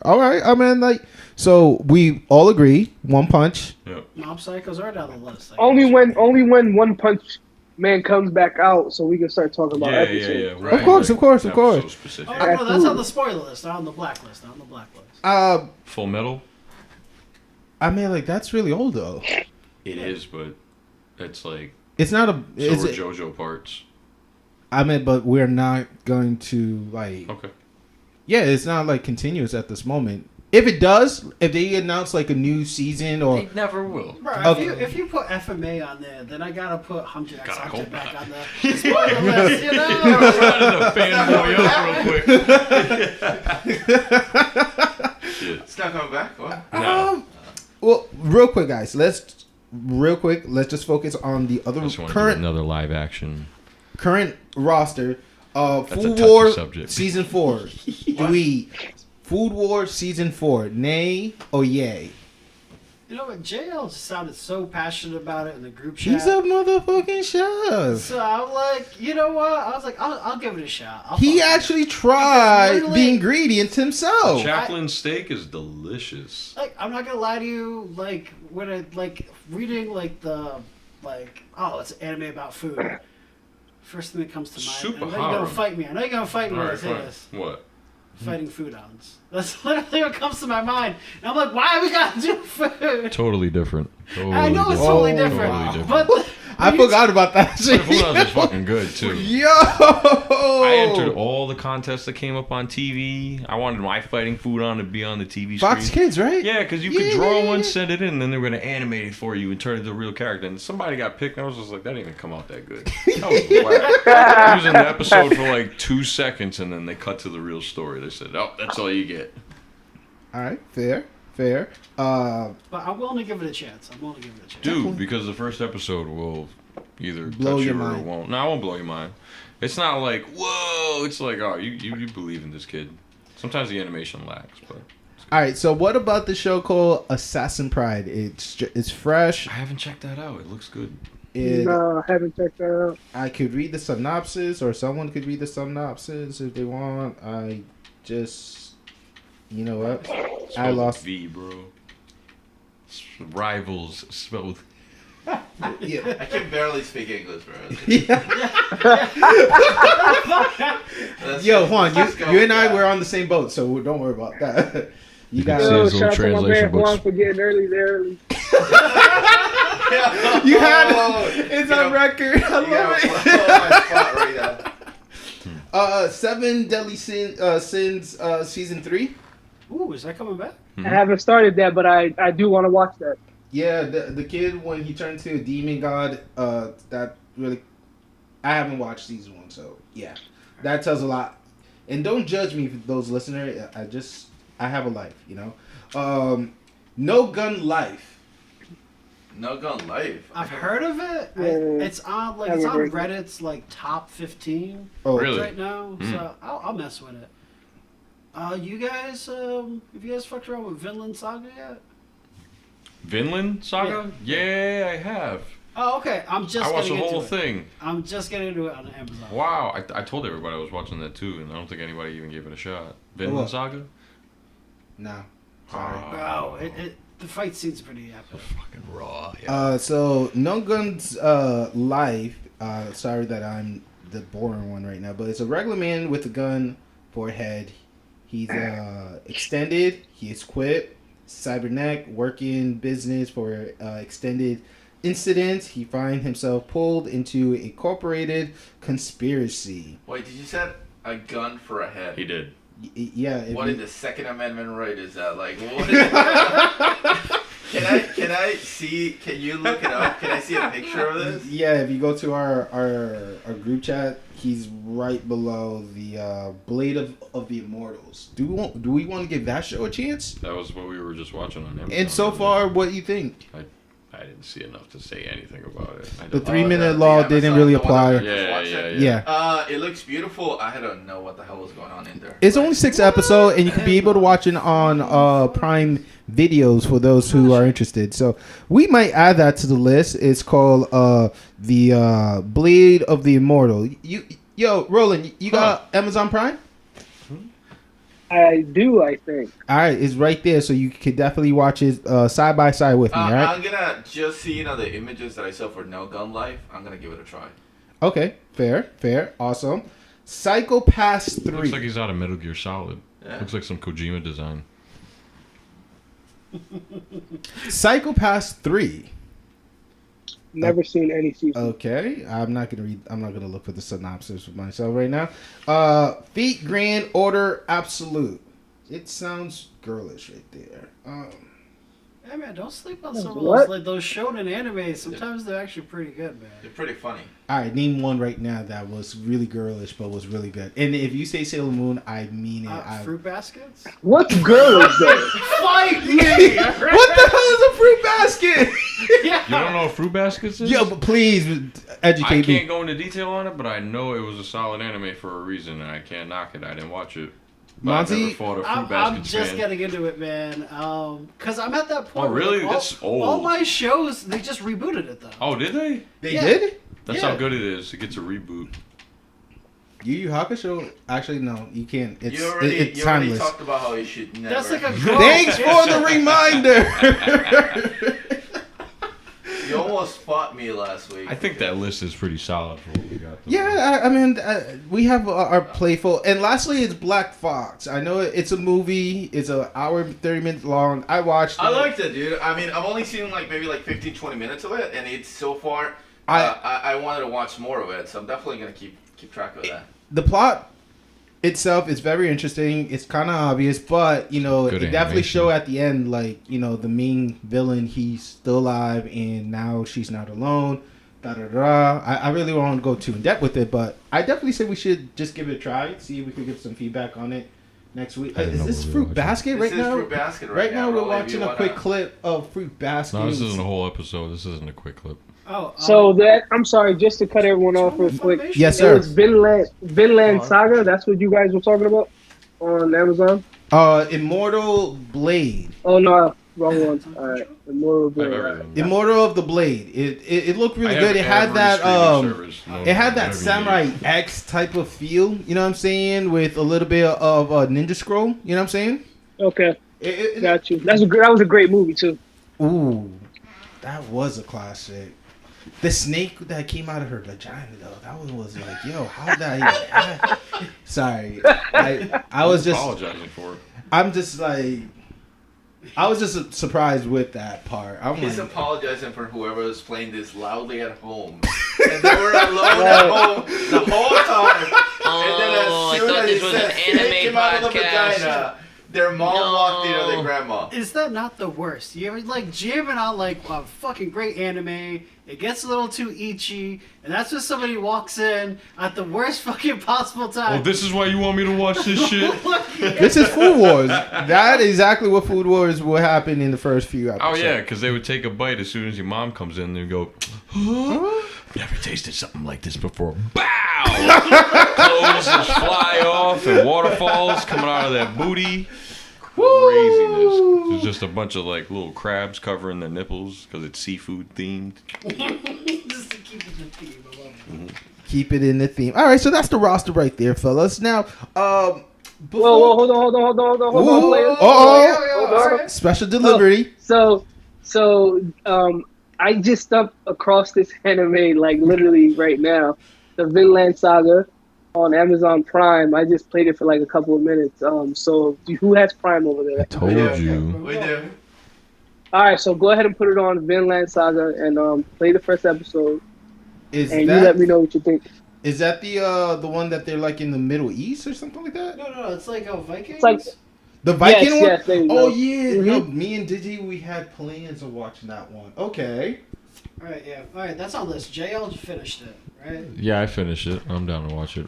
All right. I mean, like, so we all agree. One Punch. Yep. Mob Psychos are down the list. Like, Only when One Punch Man comes back out, so we can start talking about episodes. Right. Of course. So specific. oh, no, that's on the spoiler list, not on the blacklist. Not on the blacklist. Full Metal. I mean, like, that's really old though. It is, but it's like It's not a. so Is were it, JoJo parts. I mean, but we're not going to like. Okay. Yeah, it's not like continuous at this moment. If it does, if they announce like a new season or They never will. Bro, Okay. if you put FMA on there, then I gotta put Hunter X Gotta Hunter go back back. on the spoiler list, you know? It's not coming back. What? well, real quick, guys. Let's just focus on the other Just want to do current another live action. roster. a Food touchy War subject. season 4. Do we Food War season 4? Nay or yay? You know what? JL just sounded so passionate about it in the group chat. He's a motherfucking chef. So I'm like, you know what? I was like, I'll give it a shot. He fuck with actually it. tried Because the literally- ingredients himself. Chaplain steak is delicious. Like, I'm not gonna lie to you. Like, when I reading it's an anime about food. First thing that comes to mind. Super I know you're gonna hard. fight me. I know you're gonna fight me when I say this. What? Fighting food hounds. That's literally what comes to my mind. And I'm like, why we gotta do food? Totally different. Totally I know it's different. totally Oh, different, totally different. but I forgot about that shit. Food House is fucking good too. Yo! I entered all the contests that came up on TV. I wanted my fighting food on to be on the TV Fox screen. Kids, right? Yeah, because you could draw one, send it in, and then they were going to animate it for you and turn it into a real character. And somebody got picked, and I was just like, that didn't even come out that good. That was whack. He was in the episode for like 2 seconds, and then they cut to the real story. They said, oh, that's all you get. All right, fair. but I'm willing to give it a chance. Dude, because the first episode will either Blow touch your you or it mind. won't. No, I won't blow your mind. It's not like, whoa. It's like, oh, you believe in this kid. Sometimes the animation lacks, but... All right, so what about the show called Assassin Pride? It's fresh. I haven't checked that out. It looks good. No, I haven't checked that out. I could read the synopsis, or someone could read the synopsis if they want. I just, you know what? Spelled I lost. V, bro. Rivals spelled. Yeah. I can barely speak English, bro. Let's Yo, just- Juan, let's go you with and I that. were on the same boat, so don't worry about that. You got See Yo, his little shout out to my man translation books. Juan for getting early there early. You had Oh, it's you on know, record. I You gotta love it. follow my spot right now. 7 Deadly Sins, season 3. Ooh, is that coming back? I haven't started that, but I do want to watch that. Yeah, the kid when he turned to a demon god. That really, I haven't watched season 1, so yeah, that tells a lot. And don't judge me for those listeners. I have a life, you know. No Gun Life. No Gun Life. I've heard of it. Yeah. It's on Haven't heard of it. Reddit's like top 15 Oh, Really? right now, so I'll mess with it. You guys, have you guys fucked around with Vinland Saga yet? Vinland Saga? Yeah, I have. Oh, okay. I'm just I watched the getting whole into it. thing. I'm just getting into it on Amazon. Wow, I told everybody I was watching that too, and I don't think anybody even gave it a shot. Vinland what? Saga? No, sorry. Bro, the fight scene's pretty epic. Fucking raw. Yeah. So No Guns Life. Sorry that I'm the boring one right now, but it's a regular man with a gun for a head. He's extended. He is quit. Cyberneck working business for extended incidents. He finds himself pulled into a corporated conspiracy. Wait, did you say a gun for a head? He did. Yeah. if What you- in the Second Amendment right is that? Like, what is Can I see? Can you look it up? Can I see a picture of this? Yeah, if you go to our group chat, he's right below the Blade of the Immortals. Do we want to give that show a chance? That was what we were just watching on Amazon. And so far, what do you think? I didn't see enough to say anything about it. I The don't- 3-minute the law Amazon, didn't the really one that apply. I just Yeah, watched it. Yeah. It looks beautiful. I don't know what the hell was going on in there. It's only 6 episodes, and you can be able to watch it on Prime Videos for those who are interested. So we might add that to the list. It's called the Blade of the Immortal. Yo, Roland, you got Amazon Prime? I do, I think. All right, it's right there, so you could definitely watch it side by side with me. All right. I'm gonna just see the images that I saw for No Gun Life. I'm gonna give it a try. Okay, fair, awesome. Psychopaths 3. Looks like he's out of Metal Gear Solid. Yeah. Looks like some Kojima design. Psychopaths 3. Never seen any season. Okay, I'm not gonna look for the synopsis for myself right now. Feet Grand Order Absolute. It sounds girlish right there. Hey man, don't sleep on some of What? those like those shonen animes. Sometimes they're actually pretty good, man. They're pretty funny. All right, name one right now that was really girlish but was really good. And if you say Sailor Moon, I mean it. Fruit baskets. What girl is that? Fight me! What the hell is a fruit basket? Yeah. You don't know what Fruit Baskets is? Yo, but please I educate can't me. go into detail on it, but I know it was a solid anime for a reason, and I can't knock it. I didn't watch it. But I've Monty? never fought a Fruit I'm Baskets just fan. getting into it, man. Cause I'm at that point. Oh, really? Like, That's old. All my shows, they just rebooted it though. Oh, did they? They Yeah. did? That's Yeah. how good it is. It gets a reboot. Yu Yu Hakusho? Actually, no, you can't. It's You already timeless. talked about how you should never. That's like a Thanks for the reminder. You almost fought me last week. I think that list is pretty solid for what we got. Yeah, I mean, we have our playful. And lastly, it's Black Fox. I know it's a movie. It's an hour, 30 minutes long. I watched it. I liked it, dude. I mean, I've only seen like maybe like 15, 20 minutes of it, and it's so far. I wanted to watch more of it, so I'm definitely gonna keep track of that. The plot itself is very interesting. It's kind of obvious, but you know, Good it definitely animation. show at the end, like, you know, the main villain, he's still alive, and now she's not alone. Da da da. I really won't go too in depth with it, but I definitely say we should just give it a try. See if we could get some feedback on it next week. I didn't Is know this we were Fruit watching. Basket This right is now? Fruit Basket Right now, we're Rolly, if watching you a quick wanna- clip of Fruit Basket. No, this isn't a whole episode. This isn't a quick clip. Oh, So that I'm sorry, just to cut everyone off real quick. Yes, It sir. was Vinland Saga. That's what you guys were talking about on Amazon. Immortal Blade. Oh no, wrong one. All right, Immortal I have Blade. everything. Immortal of the Blade. It looked really I good. have It had every that streaming service. No, it had that whatever you Samurai need. X type of feel. You know what I'm saying? With a little bit of Ninja Scroll. You know what I'm saying? Okay, It- got you. That was a great movie too. Ooh, that was a classic. The snake that came out of her vagina, though, that one was like, yo, how did I even have? Sorry, I was just, apologizing for it. I'm just like, I was just surprised with that part. I'm He's like, apologizing for whoever was playing this loudly at home. And they were alone at home the whole time. And then Oh, I as soon thought as this he was said an snake anime came out of the podcast. vagina, their mom walked in or their grandma. Is that not the worst? You ever like jamming on like a fucking great anime? It gets a little too ichy, and that's when somebody walks in at the worst fucking possible Oh, time. this is why you want me to watch this shit? this is Food Wars. That is exactly what Food Wars will happen in the first few Oh episodes. yeah, because they would take a bite as soon as your mom comes in. They'd go, huh? Never tasted something like this before. Bow! Clothes just fly off and waterfalls coming out of that booty. Craziness. There's just a bunch of like little crabs covering their nipples because it's seafood themed. Just to keep it in the theme. I love it. Keep it in the theme. All right, so that's the roster right there, fellas. Now, Whoa, hold on, Ooh, players. oh, Alright. special delivery. So, I just stuck across this anime like literally right now, the Vinland Saga on Amazon Prime. I just played it for like a couple of minutes. So who has Prime over there? Told you. We do. All right, so go ahead and put it on Vinland Saga and play the first episode, Is and you let me know what you think. Is that the one that they're like in the Middle East or something like that? No, it's like a Vikings. It's like The Viking one? yes, there you Oh go. yeah, Mhm. no, me and Digi, we had plans of watching that one. Okay. Alright, yeah. Alright, that's on this. JL just finished it, right? Yeah, I finished it. I'm down to watch it.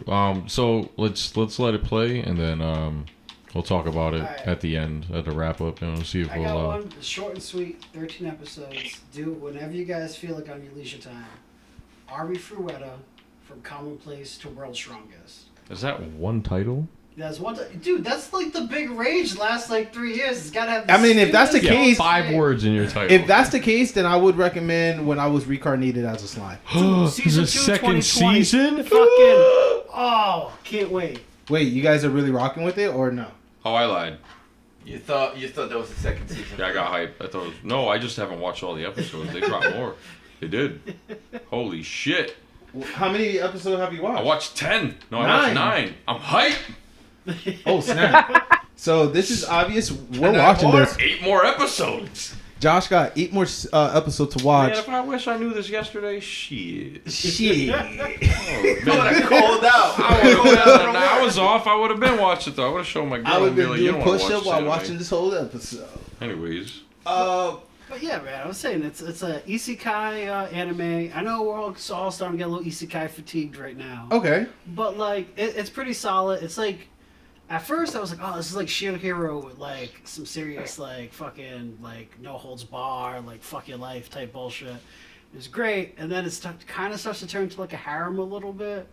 So let's let it play and then we'll talk about it Alright. at the end at the wrap up and we'll see if I we'll. got one. It's short and sweet. 13 episodes. Do it whenever you guys feel like on your leisure time. Ari Fruetta from Commonplace to World's Strongest. Is that one title? That's one. Dude, that's like the big rage last like 3 years. It's gotta have. I mean, if that's the stupidest case- Five name. words in your title. If that's the case, then I would recommend When I Was Reincarnated as a Slime. Season the 2, second 2020. season? Fucking. Oh, can't wait. Wait, you guys are really rocking with it or no? Oh, I lied. You thought that was the second season. Yeah, I got hyped. I thought it was, no, I just haven't watched all the episodes. They dropped more. They did. Holy shit. How many episodes have you watched? I watched 10. No, I watched 9. I'm hyped. Oh snap! So this is obvious. We're And watching I want this. 8 more episodes. Josh got 8 more episodes to watch. Man, if I wish I knew this yesterday, shit. Shit. Oh, I would man. have called out. I would well, I was off. I would have been watching it though. I would have shown my girl. I would have and be been like, you doing don't wanna push-up watch while this watching anime. this whole episode. Anyways, But yeah, man, I was saying it's a isekai anime. I know we're all starting to get a little isekai fatigued right now. Okay. But like, it's pretty solid. It's like, at first I was like, oh, this is like Shield Hero with like some serious like fucking like no holds bar, like fuck your life type bullshit. It was great, and then it kind of starts to turn into like a harem a little bit.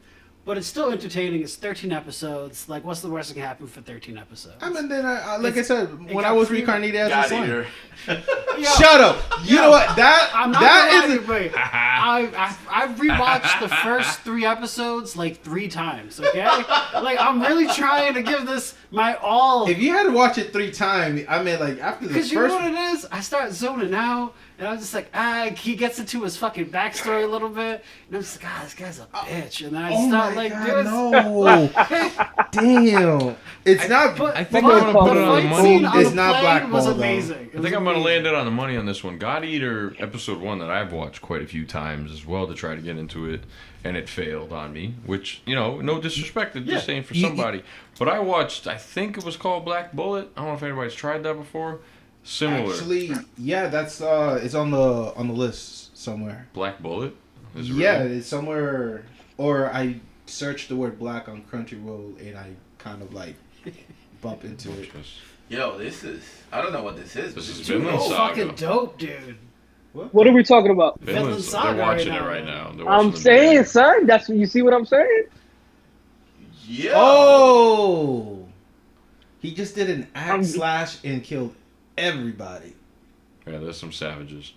But it's still entertaining. It's 13 episodes. Like, what's the worst that can happen for 13 episodes? I mean, then like I said, when got I was free- reincarnated as a God slime. eater. Yo, Shut up! You know what? I'm not That gonna lie to is you, but I've rewatched the first 3 episodes like 3 times. Okay, like I'm really trying to give this my all. if you had to watch it 3 times, I mean, like after the Because you first. know what it is? I start zoning out, and I'm just like, he gets into his fucking backstory a little bit, and I'm just like, this guy's a bitch. And then I Oh start my like, God, this. no! Damn, it's not. But, I think but I'm gonna put the it on the fight money. scene on It's the not plane Black was Ball, though. amazing. I think I'm gonna land it on the money on this one. God Eater episode 1 that I've watched quite a few times as well to try to get into it, and it failed on me. Which no disrespect, it's just saying for somebody. But I watched, I think it was called Black Bullet. I don't know if anybody's tried that before. Similar. Actually, yeah, that's it's on the list somewhere. Black Bullet. Is it Yeah, really? it's somewhere. Or I searched the word black on Crunchyroll and I kind of like bump into it. Yo, I don't know what this is. This but is it's Vinland Oh, Saga. fucking dope, dude. What are we talking about? Vinland Saga They're watching right it now, right man. now. They're watching I'm the saying, beginning. son. That's you see what I'm saying. Yeah. Oh! He just did an axe I'm- slash and killed everybody. Yeah, there's some savages.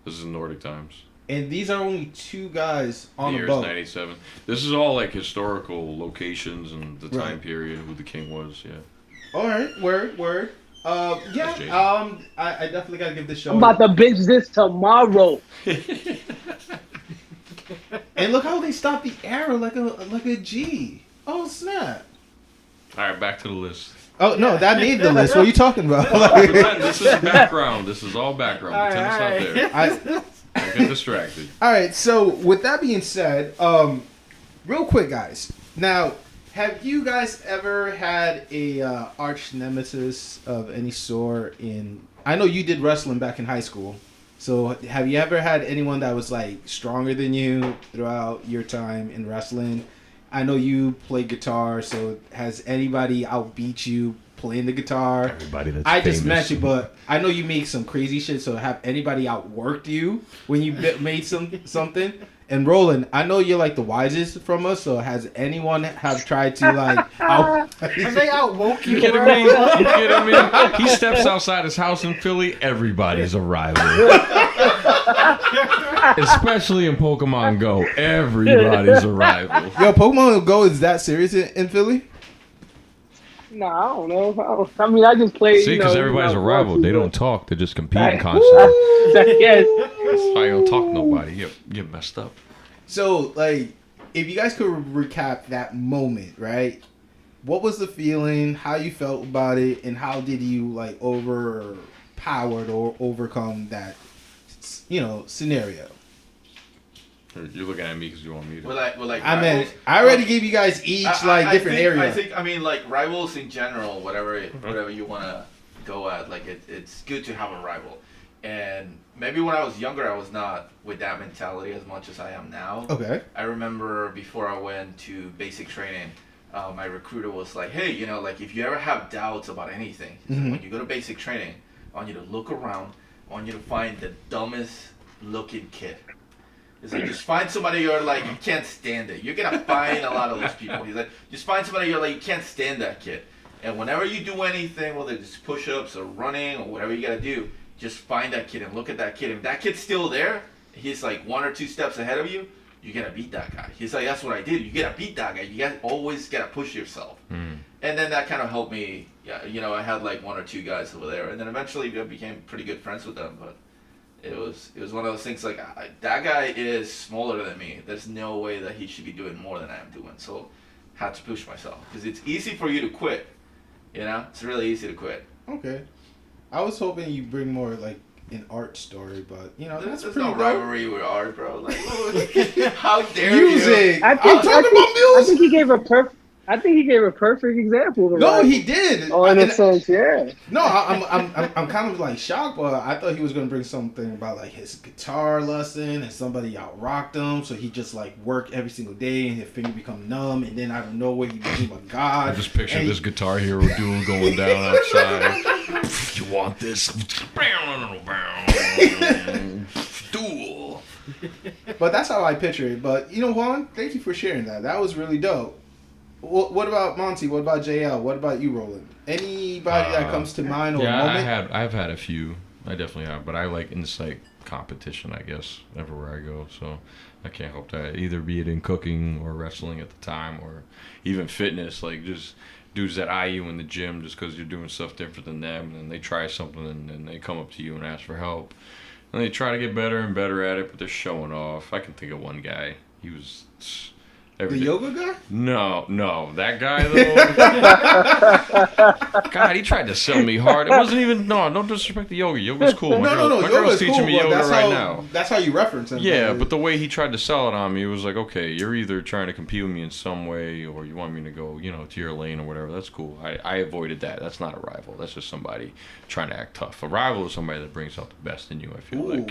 This is Nordic times. And these are only 2 guys on The the year's boat. 97. This is all like historical locations and the time Right. period, who the king was. Yeah. All right, word. That's Yeah. Jason. I definitely gotta give this show. I'm about to binge this tomorrow. And look how they stopped the arrow like a G. Oh snap! All right, back to the list. Oh no, that made the list. What are you talking about? Pretend this is background. This is all background. All Pretend right, it's not there. Don't get distracted. All right. So with that being said, real quick, guys. Now, have you guys ever had a arch nemesis of any sort? I know you did wrestling back in high school. So have you ever had anyone that was like stronger than you throughout your time in wrestling? I know you play guitar, so has anybody outbeat you playing the guitar? Everybody that's I just famous. met you, but I know you make some crazy shit. So have anybody outworked you when you made something? And Roland, I know you're like the wisest from us. So has anyone have tried to like out? Have they outwoke you? You kidding bro? me? You kidding me? He steps outside his house in Philly. Everybody's a rival. Especially in Pokemon Go. Everybody's a rival. Yo, Pokemon Go is that serious in Philly? Nah, I don't know. I mean, I just play. See, because everybody's a rival. They don't talk. They're just competing Right. constantly. Yes. That's why you don't talk to nobody. You get messed up. So, like, if you guys could recap that moment, right? What was the feeling? How you felt about it, and how did you like overpowered or overcome that, scenario? You're looking at me because you want me to. Well, like I mean, rivals. I already gave you guys each like different think, areas. I think like rivals in general, whatever you want to go at, like it's good to have a rival. And maybe when I was younger, I was not with that mentality as much as I am now. Okay. I remember before I went to basic training, my recruiter was like, hey, like if you ever have doubts about anything, he said, when you go to basic training, I want you to look around, I want you to find the dumbest looking kid. He's like, just find somebody you're like, you can't stand it. You're going to find a lot of those people. He's like, just find somebody you're like, you can't stand that kid. And whenever you do anything, whether it's push-ups or running or whatever you got to do, just find that kid and look at that kid. If that kid's still there, he's like 1 or 2 steps ahead of you, you got to beat that guy. He's like, that's what I did. You got to beat that guy. You always got to push yourself. And then that kind of helped me. Yeah, I had like 1 or 2 guys over there. And then eventually I became pretty good friends with them. But it was one of those things like, that guy is smaller than me. There's no way that he should be doing more than I'm doing. So I had to push myself. Because it's easy for you to quit. It's really easy to quit. Okay. I was hoping you bring more like an art story, but that's There's pretty no dope. rivalry with art, bro. Like, how dare Music. you? I think, I'm talking about I music. think he gave a perfect. I think he gave a perfect example. Of a No, rival. he did. Oh, in a sense, yeah. No, I'm kind of like shocked, but I thought he was gonna bring something about like his guitar lesson and somebody out rocked him, so he just like worked every single day and his finger become numb, and then out of nowhere he became a god. I just picture And this Guitar Hero duel going down outside. You want this? Duel. But that's how I picture it. But you know, Juan, thank you for sharing that. That was really dope. What about Monty? What about JL? What about you, Roland? Anybody that comes to mind or Yeah, moment? I've had a few. I definitely have, but I like insight competition, I guess, everywhere I go. So I can't help that. Either be it in cooking or wrestling at the time, or even fitness, like just dudes that eye you in the gym just because you're doing stuff different than them, and they try something and then they come up to you and ask for help, and they try to get better and better at it, but they're showing off. I can think of one guy. He was The every day. yoga guy? No, that guy though. God, he tried to sell me hard. It wasn't even don't disrespect the yoga. Yoga's cool. My No. girl's Yoga's teaching cool, me but yoga that's right how, now. That's how you reference him. Yeah, but the way he tried to sell it on me, it was like, okay, you're either trying to compete with me in some way, or you want me to go, to your lane or whatever. That's cool. I avoided that. That's not a rival. That's just somebody trying to act tough. A rival is somebody that brings out the best in you. I feel like.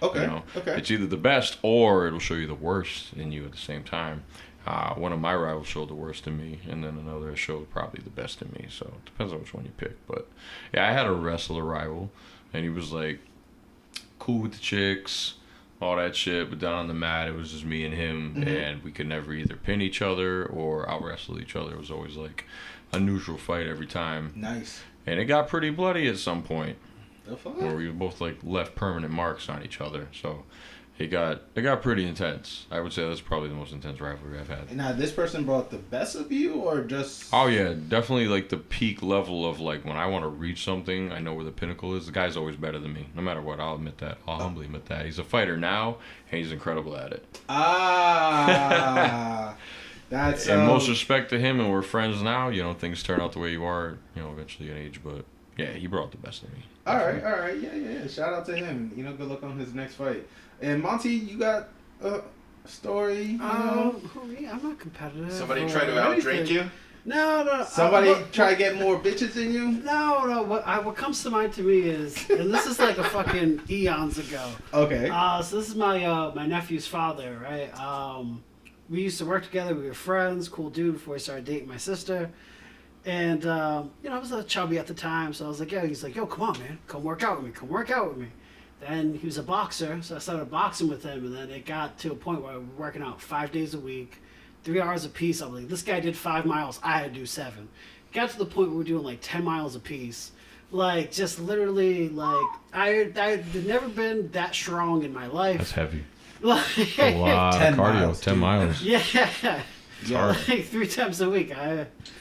Okay. Okay. It's either the best or it'll show you the worst in you at the same time. One of my rivals showed the worst in me, and then another showed probably the best in me. So it depends on which one you pick. But yeah, I had a wrestler rival, and he was like cool with the chicks, all that shit. But down on the mat, it was just me and him, and we could never either pin each other or out wrestle each other. It was always like a neutral fight every time. Nice. And it got pretty bloody at some point, The fuck? where we both like left permanent marks on each other. So it got pretty intense. I would say that's probably the most intense rivalry I've had. Now, this person brought the best of you, or just? Oh yeah, definitely like the peak level of like when I want to reach something, I know where the pinnacle is. The guy's always better than me, no matter what. I'll admit that. I'll humbly admit that. He's a fighter now, and he's incredible at it. That's. And most respect to him, and we're friends now. Things turn out the way you are. Eventually in age, but yeah, he brought the best of me. All right, yeah. Shout out to him. Good luck on his next fight. And Monty, you got a story? I'm not competitive. Somebody or try to anything. outdrink you? No. Somebody try to get more bitches than you? No. What comes to mind to me is, and this is like a fucking eons ago. Okay. So this is my nephew's father, right? We used to work together. We were friends. Cool dude before he started dating my sister. And I was a chubby at the time, so I was like, yeah. He's like, yo, come on, man, come work out with me. Then he was a boxer, so I started boxing with him, and then it got to a point where we were working out 5 days a week, 3 hours a piece. I'm like, this guy did 5 miles, I had to do 7. Got to the point where we're doing like 10 miles a piece. Like, just literally, like, I had never been that strong in my life. That's heavy. Like, A lot of 10 cardio. miles, 10 dude. miles. yeah. Yeah. Like 3 times a week.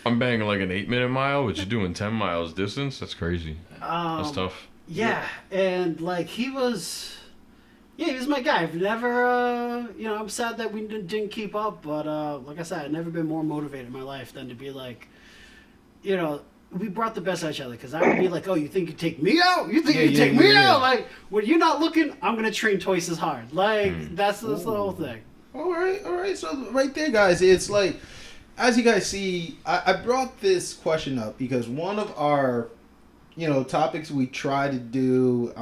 I'm banging like an 8-minute mile, but you're doing 10 miles distance. That's crazy. That's tough. Yeah, and like he was my guy. I've never, I'm sad that we didn't keep up, but like I said, I've never been more motivated in my life than to be like, we brought the best out of each other. Because I would be like, oh, you think you take me out? You think you take me out? Like, when you're not looking, I'm gonna train twice as hard. Like that's the whole thing. All right. So right there, guys, it's like, as you guys see, I brought this question up because one of our topics we try to do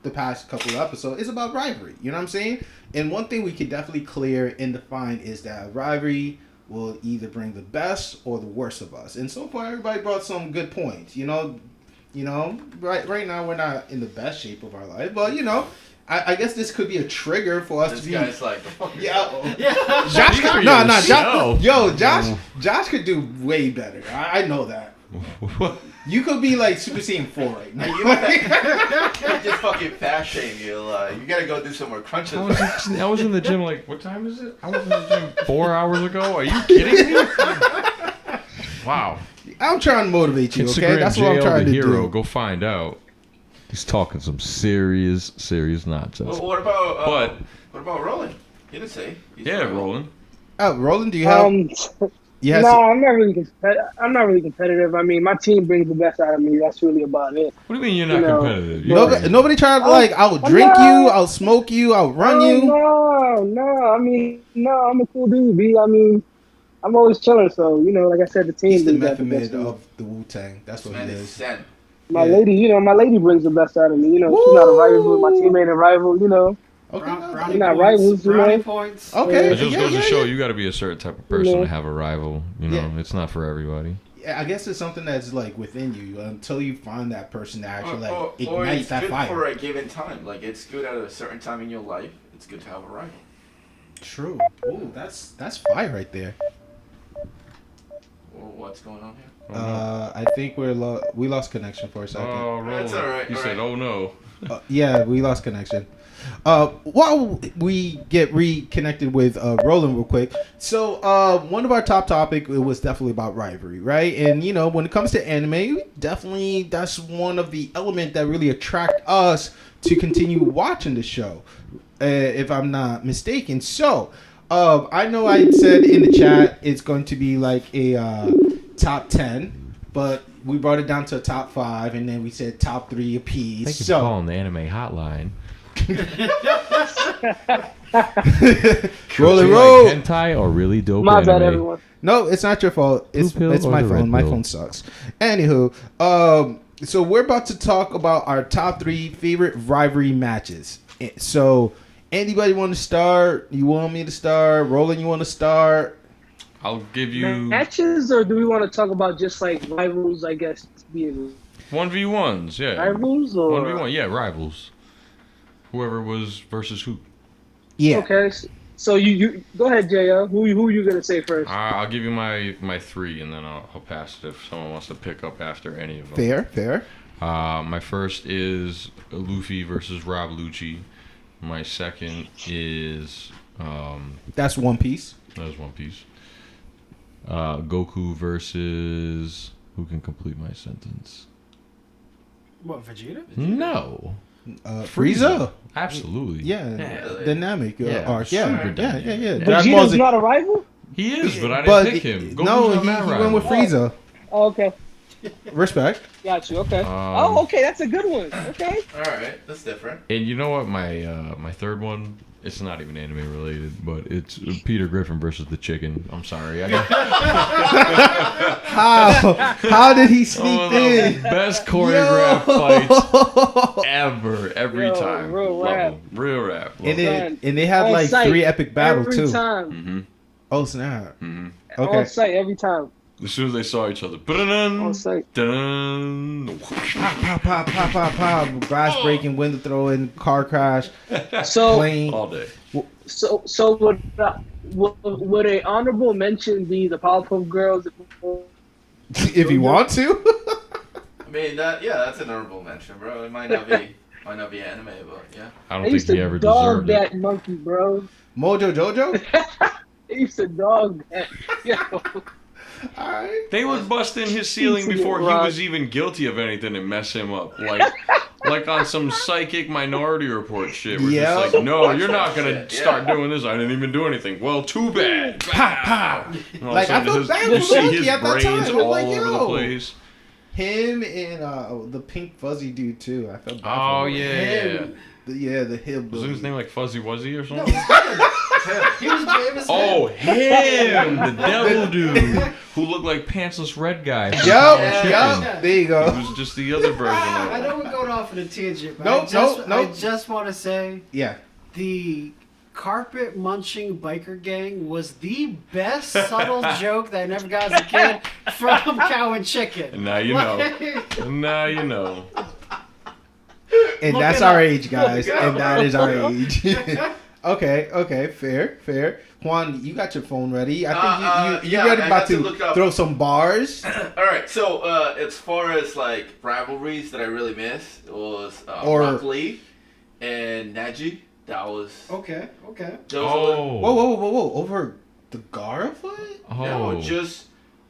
the past couple of episodes is about rivalry. You know what I'm saying? And one thing we can definitely clear and define is that rivalry will either bring the best or the worst of us. And so far, everybody brought some good points. Right now we're not in the best shape of our life, but I guess this could be a trigger for us This to be. guy's like, the fuck Yeah. Josh could, no, yourself. Josh could do way better. I know that. You could be like Super Saiyan 4 right now. I just fucking fat shame you. You gotta go do some more crunches. I was in the gym like, what time is it? I was in the gym 4 hours ago. Are you kidding me? Wow. I'm trying to motivate you, okay? Instagram That's what I'm JL trying the to hero. do. Go find out. He's talking some serious nonsense. Well, what about Roland? He didn't say. He's Roland. Roland, do you have? Yes. No, I'm not really competitive. I mean, my team brings the best out of me. That's really about it. What do you mean you're not competitive? Nobody tried to I'll drink you, I'll smoke you, I'll run you. No. I mean, no, I'm a cool dude, B. I mean, I'm always chilling. So you know, like I said, the team. He's the brings out Method best in me. of the Wu-Tang. That's This what he man is is. Zen. My Yeah. lady, you know, my lady brings the best out of me. You know, she's not a rival. My Woo! team ain't a rival. You know, Okay. Brownie We're not points. rivals, you Brownie know? points. Okay. Yeah. It just yeah, goes yeah, to show yeah. you got to be a certain type of person Yeah. to have a rival. You know, Yeah. it's not for everybody. Yeah, I guess it's something that's like within you until you find that person that actually like or ignites it's that good fire. for a given time. Like it's good at a certain time in your life. It's good to have a rival. True. Ooh, that's fire right there. Well, what's going on here? I think we lost connection for a second. Oh, That's Roland. all right, You all said, right. "Oh no." Yeah, we lost connection. While we get reconnected with Roland real quick. So one of our top topic it was definitely about rivalry, right? And you know, when it comes to anime, definitely that's one of the elements that really attract us to continue watching the show, if I'm not mistaken. So I know I said in the chat it's going to be like a top 10, but we brought it down to a top 5, and then we said top 3 apiece. Thank you for So calling the anime hotline. roll and Do you roll. like hentai or really dope My anime? bad, everyone. No, it's not your fault. It's Blue pill or my the red phone. My pill? phone sucks. Anywho, so we're about to talk about our top 3 favorite rivalry matches. So, anybody want to start? You want me to start? Roland, you want to start? I'll give you Matches, or do we want to talk about just like rivals? I guess being 1v1s. Yeah, rivals, or 1v1. Yeah, rivals. Whoever was versus who. Yeah. Okay, so you go ahead, JL. Who you gonna say first? I'll give you my 3, and then I'll pass it if someone wants to pick up after any of them. Fair. My first is Luffy versus Rob Lucci. My second is That's One Piece. that was One Piece. Goku versus who can complete my sentence? What, Vegeta? No, Frieza. Absolutely. Yeah. Really? Dynamic Yeah, arc. Yeah. super dynamic. Yeah. Dragon Ball Vegeta's Z- not a rival. He is, but I didn't but pick him. Goku's no, not he my went rival. with Frieza. Oh, okay, Respect. got you. Okay. Okay, that's a good one. Okay. All right, that's different. And you know what? My third one. It's not even anime related, but it's Peter Griffin versus the chicken. I'm sorry. I got How did he sneak one of in? the best choreographed fights ever. Every Yo, time. real Love rap. them. Real rap. Love And them. they had On like site, 3 epic battles every too. time. Mm-hmm. Oh snap! On Okay. site every time. As soon as they saw each other, dun On site. dun. Pop! Glass breaking, window throwing, car crash, So plane. All day. so would a honorable mention be the Powerpuff Girls? If you want to. I mean, that's an honorable mention, bro. It might not be anime, but yeah. I I don't think used he to ever dog deserved that it. monkey, bro. Mojo Jojo. I used to dog that. Yo. Alright. They would bust in his ceiling Piece of before he rock. was even guilty of anything and mess him up. Like on some psychic Minority Report shit. Where Yeah. it's like, no, you're not going Shit, to yeah. start doing this. I didn't even do anything. Well, too bad. Pow. And all of a Like, I sudden, felt bad you for see Monkey his at that brains time. I'm all like, over the yo. place. Him and the pink fuzzy dude too. I felt bad Oh, for him. yeah. Him. The him. Wasn't his name like Fuzzy Wuzzy or No, something? he was famous. Oh, him! The devil dude who looked like pantsless red guy. from Yup. Chicken. There you It go. was just the other version of I it. know we're going off on a tangent, but Nope, I nope. just want to say Yeah. the carpet munching biker gang was the best subtle joke that I never got as a kid from Cow and Chicken. And now you know. And now you know. And Look that's it our up. age, guys. Look it And up, that bro. is our age. Okay. Fair. Juan, you got your phone ready. I think you're yeah, ready I about had to look to up. throw some bars. All right, so as far as like rivalries that I really missed was Or- Rock Lee and Neji. That was Okay. those Oh. Whoa. Over the Gara fight? no, just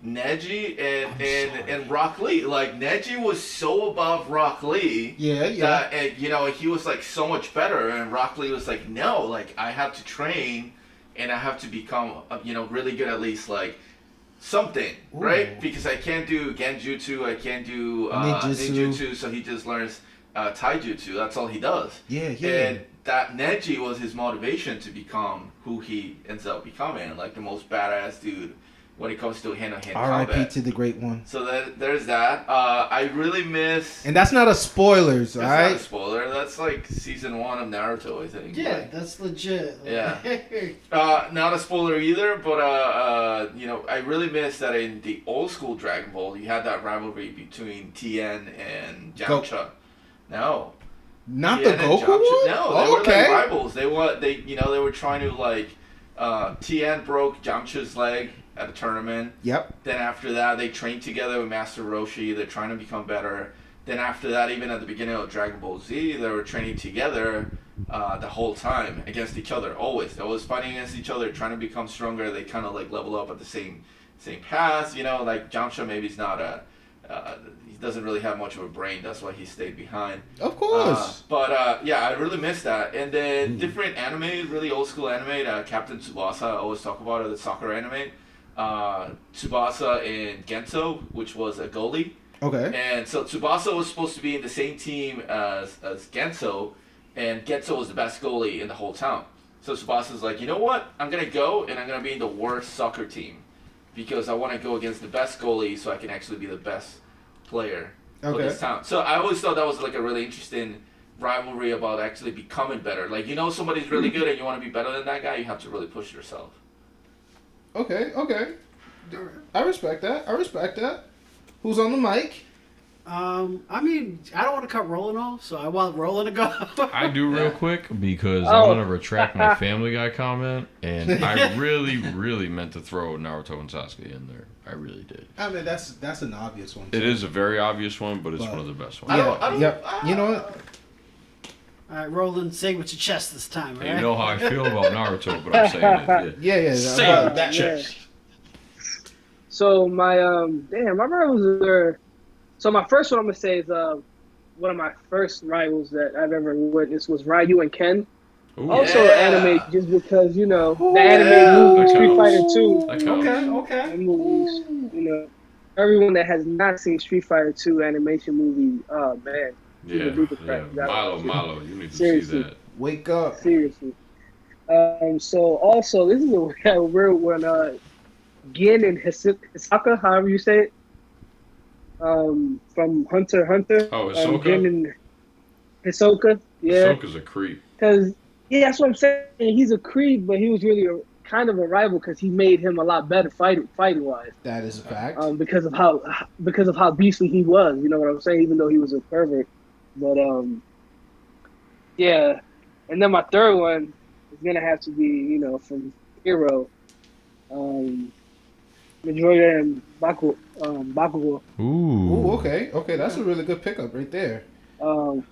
Neji and Rock Lee. Like Neji was so above Rock Lee. Yeah. That, and, he was like so much better, and Rock Lee was like, no, like I have to train, and I have to become, really good at least like something, Ooh. right? Because I can't do Genjutsu, I can't do Ninjutsu. Ninjutsu, so he just learns Taijutsu. That's all he does. Yeah. And that Neji was his motivation to become who he ends up becoming, like the most badass dude when it comes to hand-on-hand R.I.P. combat. to the great one. So there's that. I really miss. And that's not a spoilers, That's alright? not a spoiler. That's like season 1 of Naruto, I think. Yeah, Like, that's legit. Yeah. Not a spoiler either, but I really miss that in the old school Dragon Ball, you had that rivalry between Tien and Yamcha. No. Not Tien the and Goku Yamcha- one? No, Oh, they were okay. like rivals. They were trying to like Tien broke Yamcha's leg at a tournament. Yep. Then after that, they trained together with Master Roshi. They're trying to become better. Then after that, even at the beginning of Dragon Ball Z, they were training together the whole time against each other. Always, they always fighting against each other, trying to become stronger. They kind of like level up at the same path. Like Yamcha maybe he's not he doesn't really have much of a brain. That's why he stayed behind. Of course. But I really miss that. And then different anime, really old school anime. Captain Tsubasa, I always talk about it, the soccer anime. Tsubasa and Gento, which was a goalie. Okay. And so Tsubasa was supposed to be in the same team as Gento, and Gento was the best goalie in the whole town. So Tsubasa's like, you know what? I'm going to go, and I'm going to be in the worst soccer team. Because I want to go against the best goalie so I can actually be the best player for this town. So I always thought that was like a really interesting rivalry about actually becoming better. Like, somebody's really good and you want to be better than that guy, you have to really push yourself. Okay. I respect that. Who's on the mic? I don't want to cut Roland off, so I want Roland to go. I do real quick because I want to retract my Family Guy comment, and I really, really meant to throw Naruto and Sasuke in there. I really did. I mean, that's an obvious one. It is a very obvious one, but it's one of the best ones. You know what? All right, Roland, say it with your chest this time, all right? You know how I feel about Naruto, but I'm saying it. Yeah. Say it with that- your chest. So my my rivals are. So my first one I'm gonna say is one of my first rivals that I've ever witnessed was Ryu and Ken. Ooh, Also Yeah. anime, just because the anime movie That Street counts. Fighter 2 That counts. Okay. movies. Everyone that has not seen Street Fighter 2 animation movie, oh man, Yeah, Super duper crap. Milo, you need to Seriously. see that. Wake up. Seriously. So also this is a weird one. Gin and Hisaka, however you say it. From Hunter x Hunter. Oh, Hisoka? Gin and Hisoka. Yeah. Hisoka's a creep. Because that's what I'm saying. He's a creep, but he was really kind of a rival because he made him a lot better fighting wise. That is a fact. Because of how beastly he was. You know what I'm saying? Even though he was a pervert, but yeah. And then my third one is gonna have to be from Hero, Midoriya and Bakugo. Ooh, okay. That's a really good pickup right there. I'm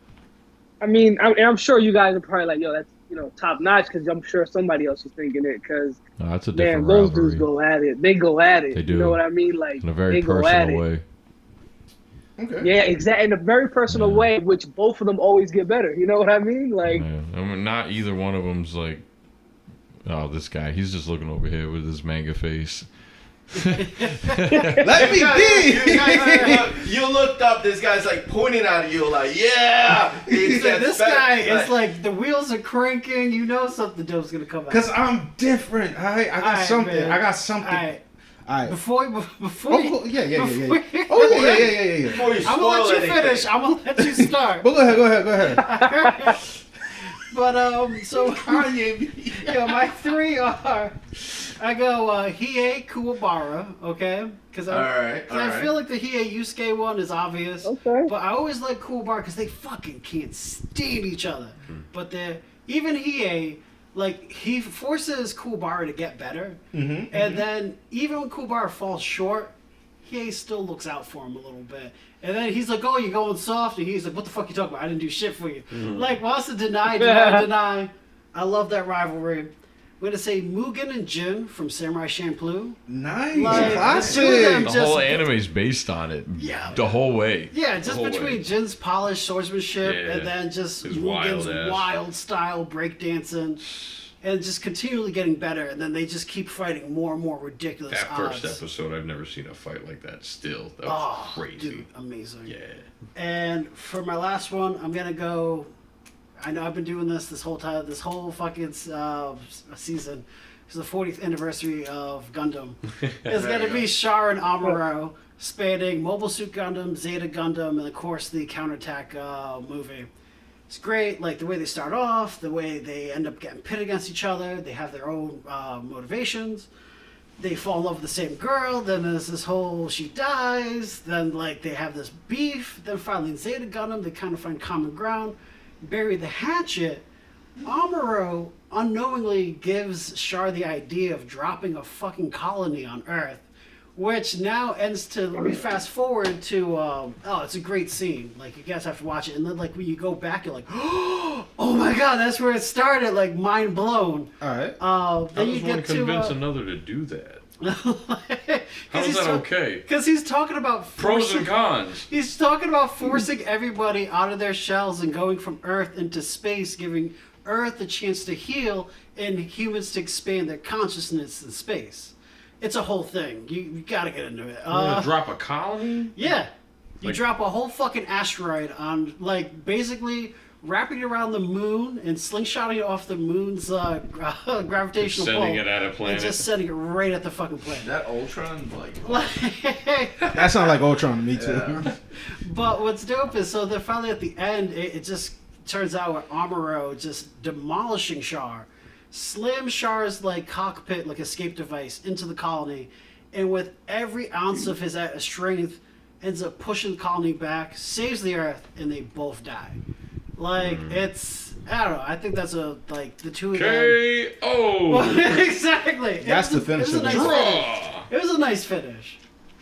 sure you guys are probably like, yo, that's top notch because I'm sure somebody else is thinking it because No, that's a man, different those rivalry. dudes go at it. They go at it. They do. You know what I mean? Like In a very they go at personal it. way. Okay. Yeah, exactly. In a very personal Yeah. way, which both of them always get better. You know what I mean? Like, Yeah. I mean, not either one of them's like, oh, this guy, he's just looking over here with his manga face. Let me be. You looked up, this guy's like pointing at you like, yeah! Yeah, this guy is like, the wheels are cranking, something dope's gonna come out. Cause I'm different. I got Alright, something. man. I got something. Alright, Alright. before Oh, you, cool. Yeah. before- Oh yeah. Before you I'm gonna let spoil you anything. finish. I'm gonna let you start. But go ahead. But so my three are I go Hiei Kuwabara, okay? Because I feel like the Hiei Yusuke one is obvious. okay. But I always like Kuwabara because they fucking can't stand each other. But even Hiei, like he forces Kuwabara to get better, and then even when Kuwabara falls short, Hiei still looks out for him a little bit. And then he's like, oh, you're going soft. And he's like, what the fuck you talking about? I didn't do shit for you. Like, wants to deny. I love that rivalry. I'm going to say Mugen and Jin from Samurai Champloo. Nice. Like, Classic. the two of them The just- whole anime's based on it. Yeah. The whole way. Yeah, The just whole between way. Jin's polished swordsmanship Yeah. and then just His Mugen's wild ass. wild style breakdancing. And just continually getting better. And then they just keep fighting more and more ridiculous That odds. first episode, I've never seen a fight like that still. That was crazy. Dude, amazing. Yeah. And for my last one, I'm gonna go. I know I've been doing this whole time, this whole fucking season, because the 40th anniversary of Gundam is going to be Char and Amuro spanning Mobile Suit Gundam, Zeta Gundam, and of course the Counterattack movie. It's great, like the way they start off, the way they end up getting pitted against each other. They have their own motivations. They fall in love with the same girl. Then there's this whole she dies. Then like they have this beef. Then finally in Zeta Gundam they kind of find common ground, bury the hatchet. Amuro unknowingly gives Char the idea of dropping a fucking colony on Earth, which now ends to we fast forward to it's a great scene. Like you guys have to watch it, and then like when you go back, you're like, oh my god, that's where it started. Like mind blown. All right. How Then does you one get convince to another to do that? how is that okay? Because he's talking about Pros and cons. He's talking about forcing everybody out of their shells and going from Earth into space, giving Earth a chance to heal and humans to expand their consciousness in space. It's a whole thing. You gotta get into it. We're gonna drop a colony? Yeah. You Like- drop a whole fucking asteroid on, like, basically wrapping it around the moon and slingshotting it off the moon's gravitational Sending pull. it at a And planet. just sending it right at the fucking Is planet. that Ultron? Like, That sounds like Ultron to me too. Yeah. But what's dope is, so they're finally at the end, it just turns out with Amuro just demolishing Char, slams Char's like cockpit, like escape device, into the colony, and with every ounce of his strength, ends up pushing the colony back, saves the Earth, and they both die. Like it's, I don't know. I think that's the two of them. K.O. Exactly. That's the finish It was of a the nice draw. finish. It was a nice finish.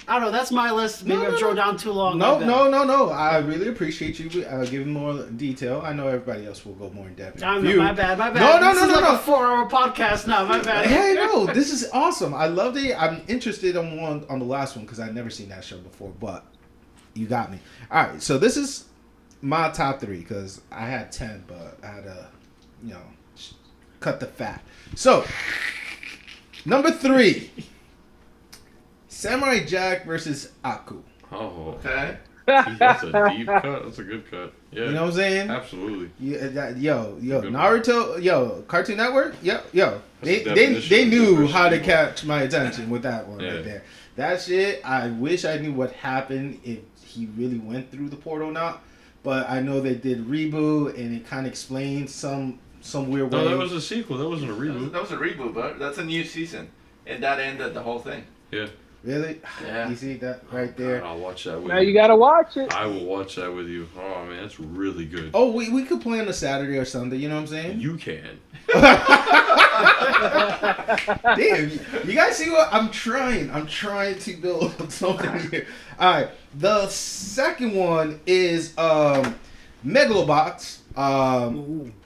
I don't know. That's my list. Maybe No, I've no, drove no. down too long. No, my bad. no. I really appreciate you giving more detail. I know everybody else will go more in depth. My bad. No, This is like no. a 4-hour podcast now. My bad. Hey, no, this is awesome. I loved it. I'm interested on the last one because I've never seen that show before, but you got me. All right, so this is my top 3 because I had 10, but I had to, cut the fat. So, number 3, Samurai Jack versus Aku. Oh, okay. that's a deep cut. That's a good cut. Yeah. You know what I'm saying? Absolutely. Yo, Good Naruto, Cartoon Network, yo, That's they the definition of knew diversity. how to catch my attention with that one Yeah. right there. That shit, I wish I knew what happened if he really went through the portal or not, but I know they did reboot and it kind of explained some weird way. No, that was a sequel. That wasn't a That was, reboot. that was a reboot, but that's a new season, and that ended the whole thing. Yeah. Really? Yeah. You see that right there? God, I'll watch that with Now you. you gotta watch it. I will watch that with you. Oh man, that's really good. Oh, we could play on a Saturday or Sunday. You know what I'm saying? You can. Damn, you guys see what I'm trying? I'm trying to build something here. All right, the second one is Megalobox.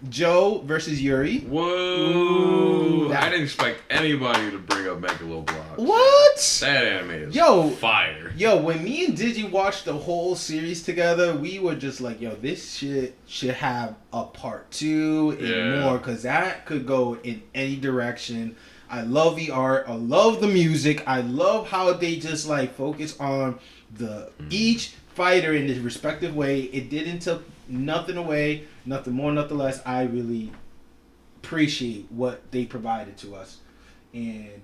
Joe versus Yuri. Whoa! Ooh. I didn't expect anybody to bring up Megaloblocks. What? That anime is Yo. fire. Yo, when me and Digi watched the whole series together, we were just like, yo, this shit should have a part 2 and Yeah. more, because that could go in any direction. I love the art. I love the music. I love how they just like focus on the each fighter in his respective way. It didn't take nothing away, nothing more, nothing less. I really appreciate what they provided to us. And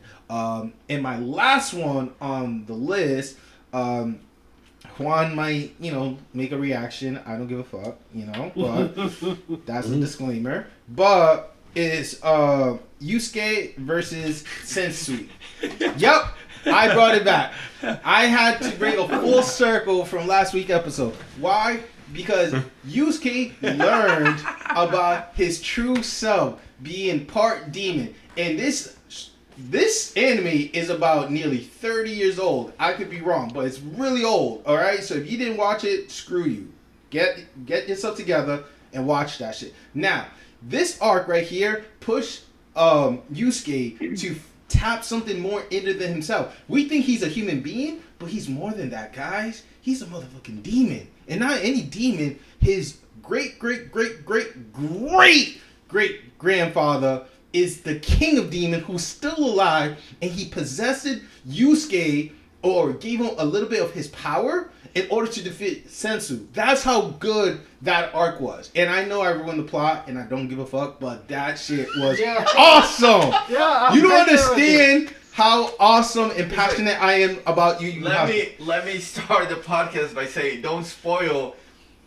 my last one on the list, Juan might, make a reaction. I don't give a fuck, but that's a disclaimer. But it's Yusuke versus Sensui. Yep, I brought it back. I had to bring a full circle from last week's episode. Why? Because Yusuke learned about his true self being part demon. And this anime is about nearly 30 years old. I could be wrong, but it's really old, alright? So if you didn't watch it, screw you. Get yourself together and watch that shit. Now, this arc right here pushed Yusuke to tap something more into himself. We think he's a human being, but he's more than that, guys. He's a motherfucking demon. And not any demon. His great grandfather is the king of demons who's still alive, and he possessed Yusuke or gave him a little bit of his power in order to defeat Sensu. That's how good that arc was. And I know I ruined the plot, and I don't give a fuck, but that shit was awesome. Yeah, You don't right there with understand how awesome and passionate I am about you. Let me start the podcast by saying, don't spoil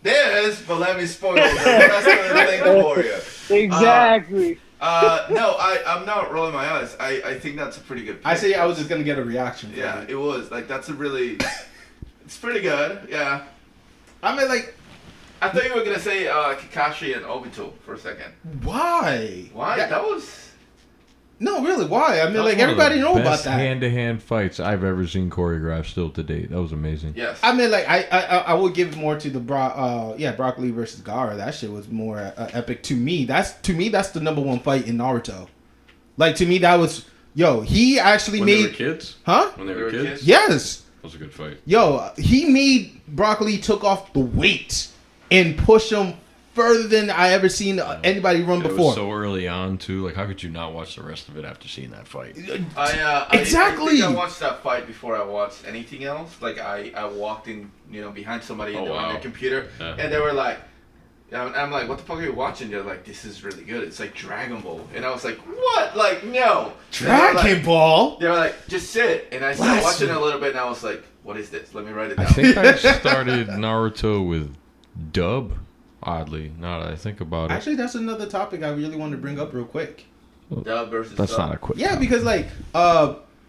this, but let me spoil the rest of the thing for you. Exactly. No, I'm not rolling my eyes. I think that's a pretty good pick. I say I was just gonna get a reaction. From Yeah, it. it was. Like, that's a really... It's pretty good, yeah. I mean, like, I thought you were gonna say Kakashi and Obito for a second. why? Why? That was... No, really, why? I mean, That was like, one of everybody the know about best that. hand-to-hand fights I've ever seen choreographed still to date. That was amazing. Yes. I mean, like, I would give more to the Brock Lee versus Gaara. That shit was more epic to me. That's the number one fight in Naruto. Like, to me, that was he actually When made they were kids? huh? When they were kids? Yes. That was a good fight. He made Brock Lee took off the weight and pushed him further than I ever seen anybody run It before. was so early on, too. Like, how could you not watch the rest of it after seeing that fight? Exactly. I think I watched that fight before I watched anything else. Like, I walked in, behind somebody on their computer, and they were like, I'm like, what the fuck are you watching? They're like, this is really good. It's like Dragon Ball. And I was like, what? Like, no. Dragon Ball? They were like, just sit. And I started watching it a little bit, and I was like, what is this? Let me write it down. I think I started Naruto with dub. Oddly, now that I think about it. Actually, that's another topic I really want to bring up real quick. Dub versus That's dub. not a quick. Yeah, because like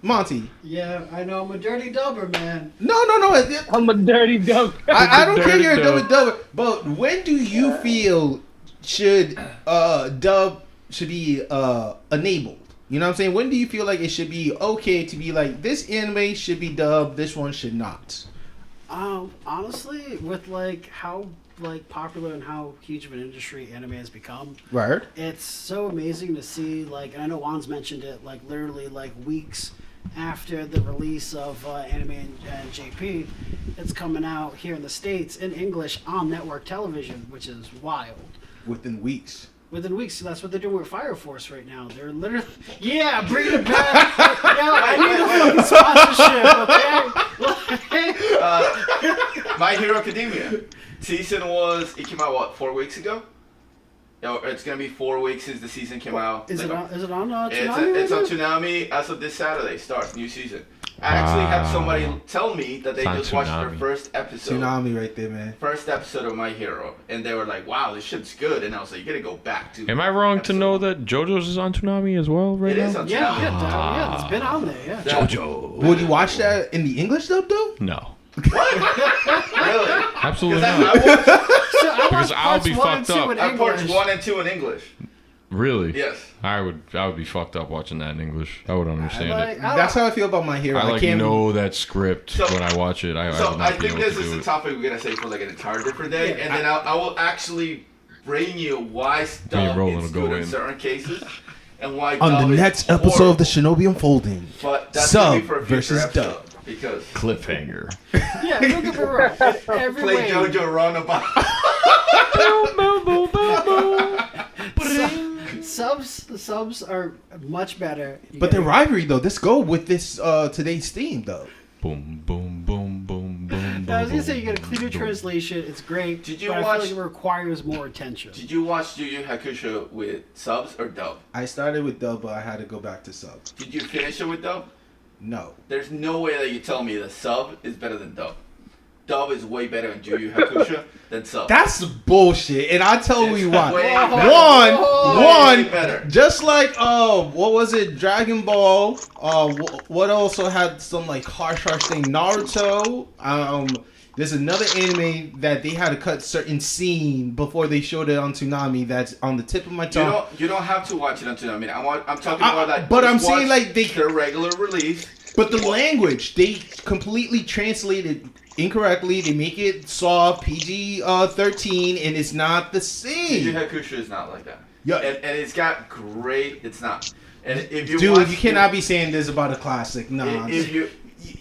Monty. Yeah, I know. I'm a dirty dubber, man. No. I'm a dirty dumb. I don't care Dirty you're a dub. dubber, but when do you feel should dub should be enabled? You know what I'm saying? When do you feel like it should be okay to be like this anime should be dubbed, this one should not? Honestly, with like how popular and how huge of an industry anime has become, Right. it's so amazing to see. Like, and I know Juan's mentioned it. Like, literally, like weeks after the release of anime and JP, it's coming out here in the States in English on network television, which is wild. Within weeks. Within weeks, that's what they're doing with Fire Force right now. They're literally, bring it back. I need a fucking sponsorship, okay? My Hero Academia. Season it came out, what, 4 weeks ago? It's going to be 4 weeks since the season came out. Is it on Toonami? It's on right now? Toonami as of this Saturday. Starts new season. I actually had somebody tell me that they It's on just watched their Toonami. first episode. Tsunami right there, man. First episode of My Hero, and they were like, "Wow, this shit's good." And I was like, "You gotta go back to." Am I wrong to episode know one." that JoJo's is on Toonami as well right It now? is on Toonami? Yeah, it's been on there. Yeah. JoJo. Would you watch that in the English dub though? No. Really? Absolutely Because not. Because I'll be fucked up. I watched 1 and 2 in English. Really? Yes. I would be fucked up watching that in English. I would understand it. That's how I feel about My Hero. I like can't know that script So- when I watch it. I So would I not be think able this to is do a it. topic we're gonna say for like an entire different day, Yeah. and then I will actually bring you why stuff rolling is will go good in in. certain cases, and why on dub the is next episode of the horrible. Shinobi Unfolding. But that's Sub gonna be for a future versus episode, dub. because Cliffhanger. Yeah, don't get me wrong. In every play way, JoJo Runabout. the subs are much better. You But get- the rivalry though, let's go with this today's theme though. Boom, boom, boom, boom, boom. I was gonna say you boom, get a cleaner boom. translation. It's great. Did you but I watch- feel like it requires more attention. Did you watch Yu Yu Hakusho with subs or dub? I started with dub, but I had to go back to sub. Did you finish it with dub? No. There's no way that you tell me that sub is better than dub. Dub is way better in Yu Yu Hakusho than sub. That's bullshit, and I tell It's you why. way One, better. just like what was it, Dragon Ball? What also had some like harsh thing? Naruto. There's another anime that they had to cut certain scene before they showed it on Toonami. That's on the tip of my tongue. You don't have to watch it on Toonami. I'm talking about that. But I'm just saying, watch like, they- their regular release. But the language, they completely translated incorrectly. They make it soft, PG-13, and it's not the Yu same. Yu Hakusho is not like that. Yeah. And it's got great. It's not. And if you Dude, watch, you cannot be saying this about a classic. Nah. If you,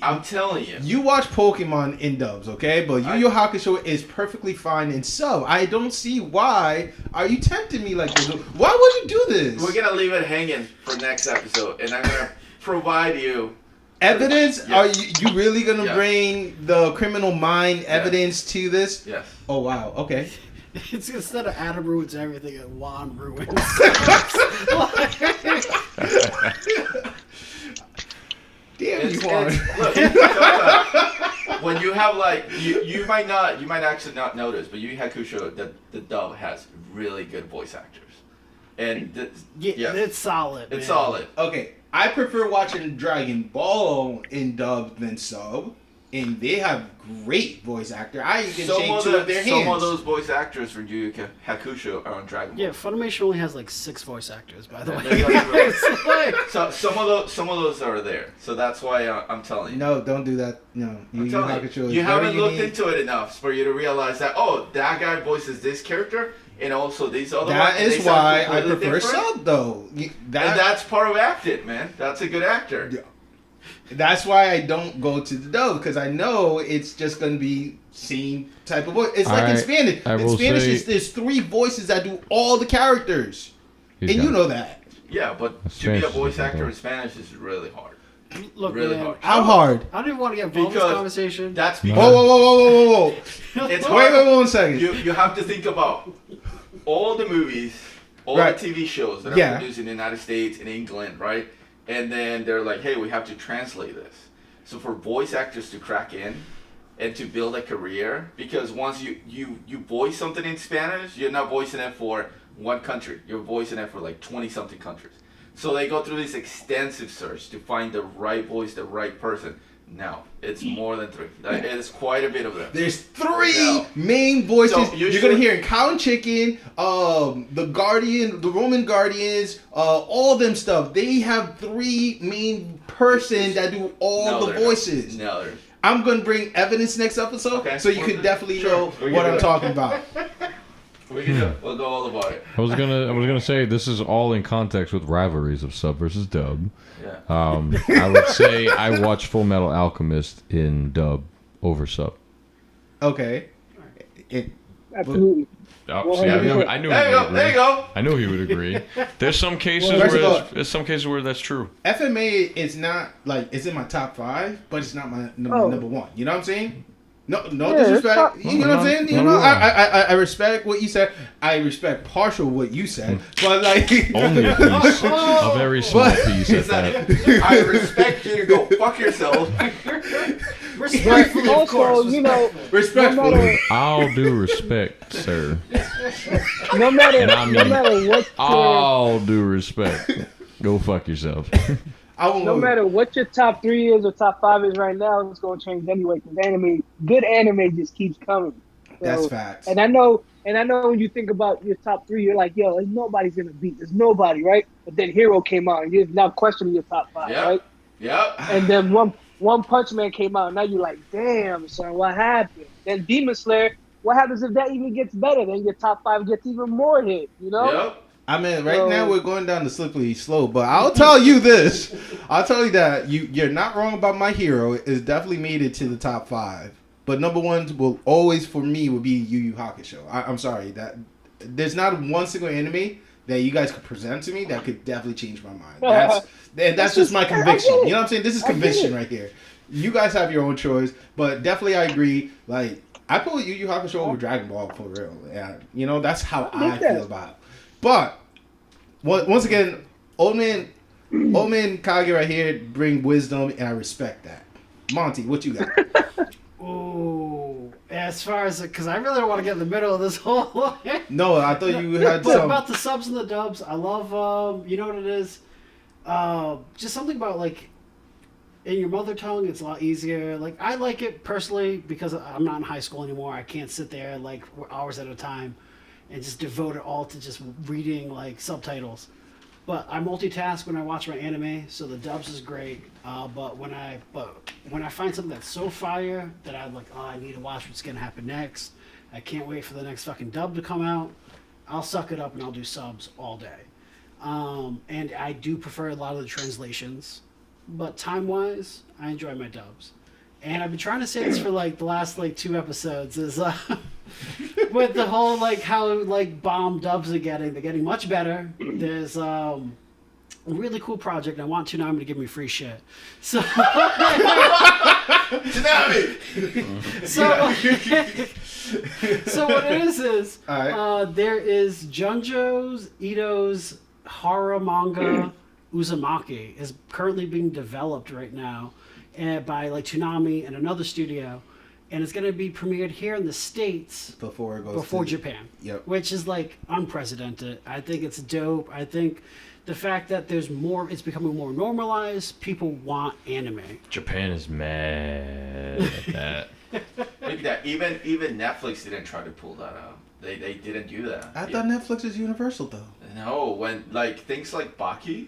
I'm telling you. You watch Pokemon in dubs, okay? But Yu Yu Hakusho is perfectly fine in sub. I don't see why are you tempting me like this. Why would you do this? We're gonna leave it hanging for next episode, and I'm gonna provide you Evidence? Yes. Are you really gonna Yes. bring the criminal mind evidence to this? Yes. Oh wow. Okay. It's instead of Adam ruins everything, Juan ruins. Damn you, It's, Juan. look, sometimes when you have like you might actually not notice, but Yu Yu Hakusho, the dub has really good voice actors, and Yeah, it's solid. it's man. solid. Okay, I prefer watching Dragon Ball in dub than sub, and they have great voice actor. I can shake two of their hands. Some of those voice actors for Yu Yu Hakusho are on Dragon Ball. Yeah, Funimation only has like 6 voice actors, by the way. It's like, So some of those are there. So that's why I'm telling you. No, don't do that. No, I'm telling you haven't looked into it enough for you to realize that that guy voices this character, and also these other ones. That and is they sound why I completely prefer different. sub though. And that's part of acting, man. That's a good actor. Yeah. That's why I don't go to the dub, because I know it's just gonna be same type of voice. It's like in Spanish. I In will Spanish, say- there's 3 voices that do all the characters, He's and got you it. know that. Yeah, but to be Spanish a is voice different, actor though. in Spanish is really hard. look, Really man, hard. How hard? I don't even want to get involved in this Because conversation. That's Whoa, because whoa, whoa, whoa, whoa, whoa! it's Wait, hard. 1 second. You have to think about all the movies, all Right. the TV shows that are Yeah. produced in the United States and England, right? And then they're like, hey, we have to translate this. So for voice actors to crack in and to build a career, because once you voice something in Spanish, you're not voicing it for one country. You're voicing it for like 20-something countries. So they go through this extensive search to find the right voice, the right person. No, it's more than 3. It's quite a bit of them. There's 3 No. main voices. So You're gonna hear in Cow and Chicken, the Guardian, the Roman Guardians, all them stuff. They have 3 main person that do all No, the they're not. voices. No, they're I'm gonna bring evidence next episode, Okay. so you can definitely Sure. know We can what do I'm it. talking about. We can do it. We'll go all about it. I was gonna say this is all in context with rivalries of sub versus dub. Yeah. I would say I watch Full Metal Alchemist in dub over sub. Okay. Absolutely. Oh, see, I knew he There you go. would There you agree. go. I knew he would agree. There's some cases Well, first where of all- there's some cases where that's true. FMA is not like it's in my top 5, but it's not my number 1. You know what I'm saying? No Yeah, it's disrespect. top- You know what I'm saying? You No, know, no. I respect what you said. I respect partial what you said, but like Only a piece, a very small But- piece at It's not- that. I respect you to go fuck yourself. Respectfully, of Also, course. you know, respectful. no matter, All due respect, sir. no matter, And I no mean- matter what, All due respect. Go fuck yourself. I won't no go- matter what your top 3 is or top 5 is right now, it's gonna change anyway. Because good anime just keeps coming. That's So- facts. And I know when you think about your top 3, you're like, yo, there's nobody's gonna beat. There's nobody, right? But then Hero came out, and you're now questioning your top 5, Yep. right? Yep. And then One Punch Man came out, and now you're like, damn, son, what happened? Then Demon Slayer, what happens if that even gets better? Then your top 5 gets even more hit, you know? Yep. I mean, right So- now we're going down the slippery slope, but I'll tell you this. I'll tell you that you're not wrong about My Hero. It's definitely made it to the top 5. But number 1 will always, for me, will be Yu Yu Hakusho. I'm sorry. That there's not one single anime that you guys could present to me that could definitely change my mind. That's just my conviction. You know what I'm saying? This is conviction right here. You guys have your own choice, but definitely I agree. Like, I put Yu Yu Hakusho over Dragon Ball for real. Yeah, you know, that's how I feel about it. But once again, old man Kage right here bring wisdom, and I respect that. Monty, what you got? Ooh, as far as because I really don't want to get in the middle of this whole. No, I thought you had But some. about the subs and the dubs, I love. You know what it is? Just something about like in your mother tongue, it's a lot easier. Like I like it personally because I'm not in high school anymore. I can't sit there like for hours at a time and just devote it all to just reading like subtitles. But I multitask when I watch my anime, so the dubs is great. But when I find something that's so fire that I'm like, oh, I need to watch what's gonna happen next. I can't wait for the next fucking dub to come out. I'll suck it up and I'll do subs all day. And I do prefer a lot of the translations, but time-wise, I enjoy my dubs. And I've been trying to say this for like the last like 2 episodes is with the whole like how like bomb dubs they're getting much better. There's really cool project. I want Toonami to give me free shit. So, Tsunami! so what it is Alright. there is Junjo Ito's horror manga Uzumaki is currently being developed right now by like Toonami and another studio, and it's going to be premiered here in the States Before it goes before to Japan. Yep. Which is like unprecedented. I think it's dope. I think the fact that there's more, it's becoming more normalized. People want anime. Japan is mad at that. Look at that. Even Netflix didn't try to pull that out. They didn't do that. I thought Netflix is universal though. No, when like things like Baki,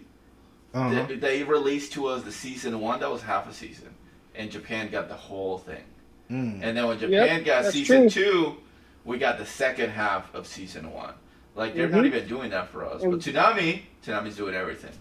they released to us the season 1 that was half a season, and Japan got the whole thing. And then when Japan got that's season true. 2, we got the second half of season 1. Like they're not even doing that for us. But Toonami's doing everything.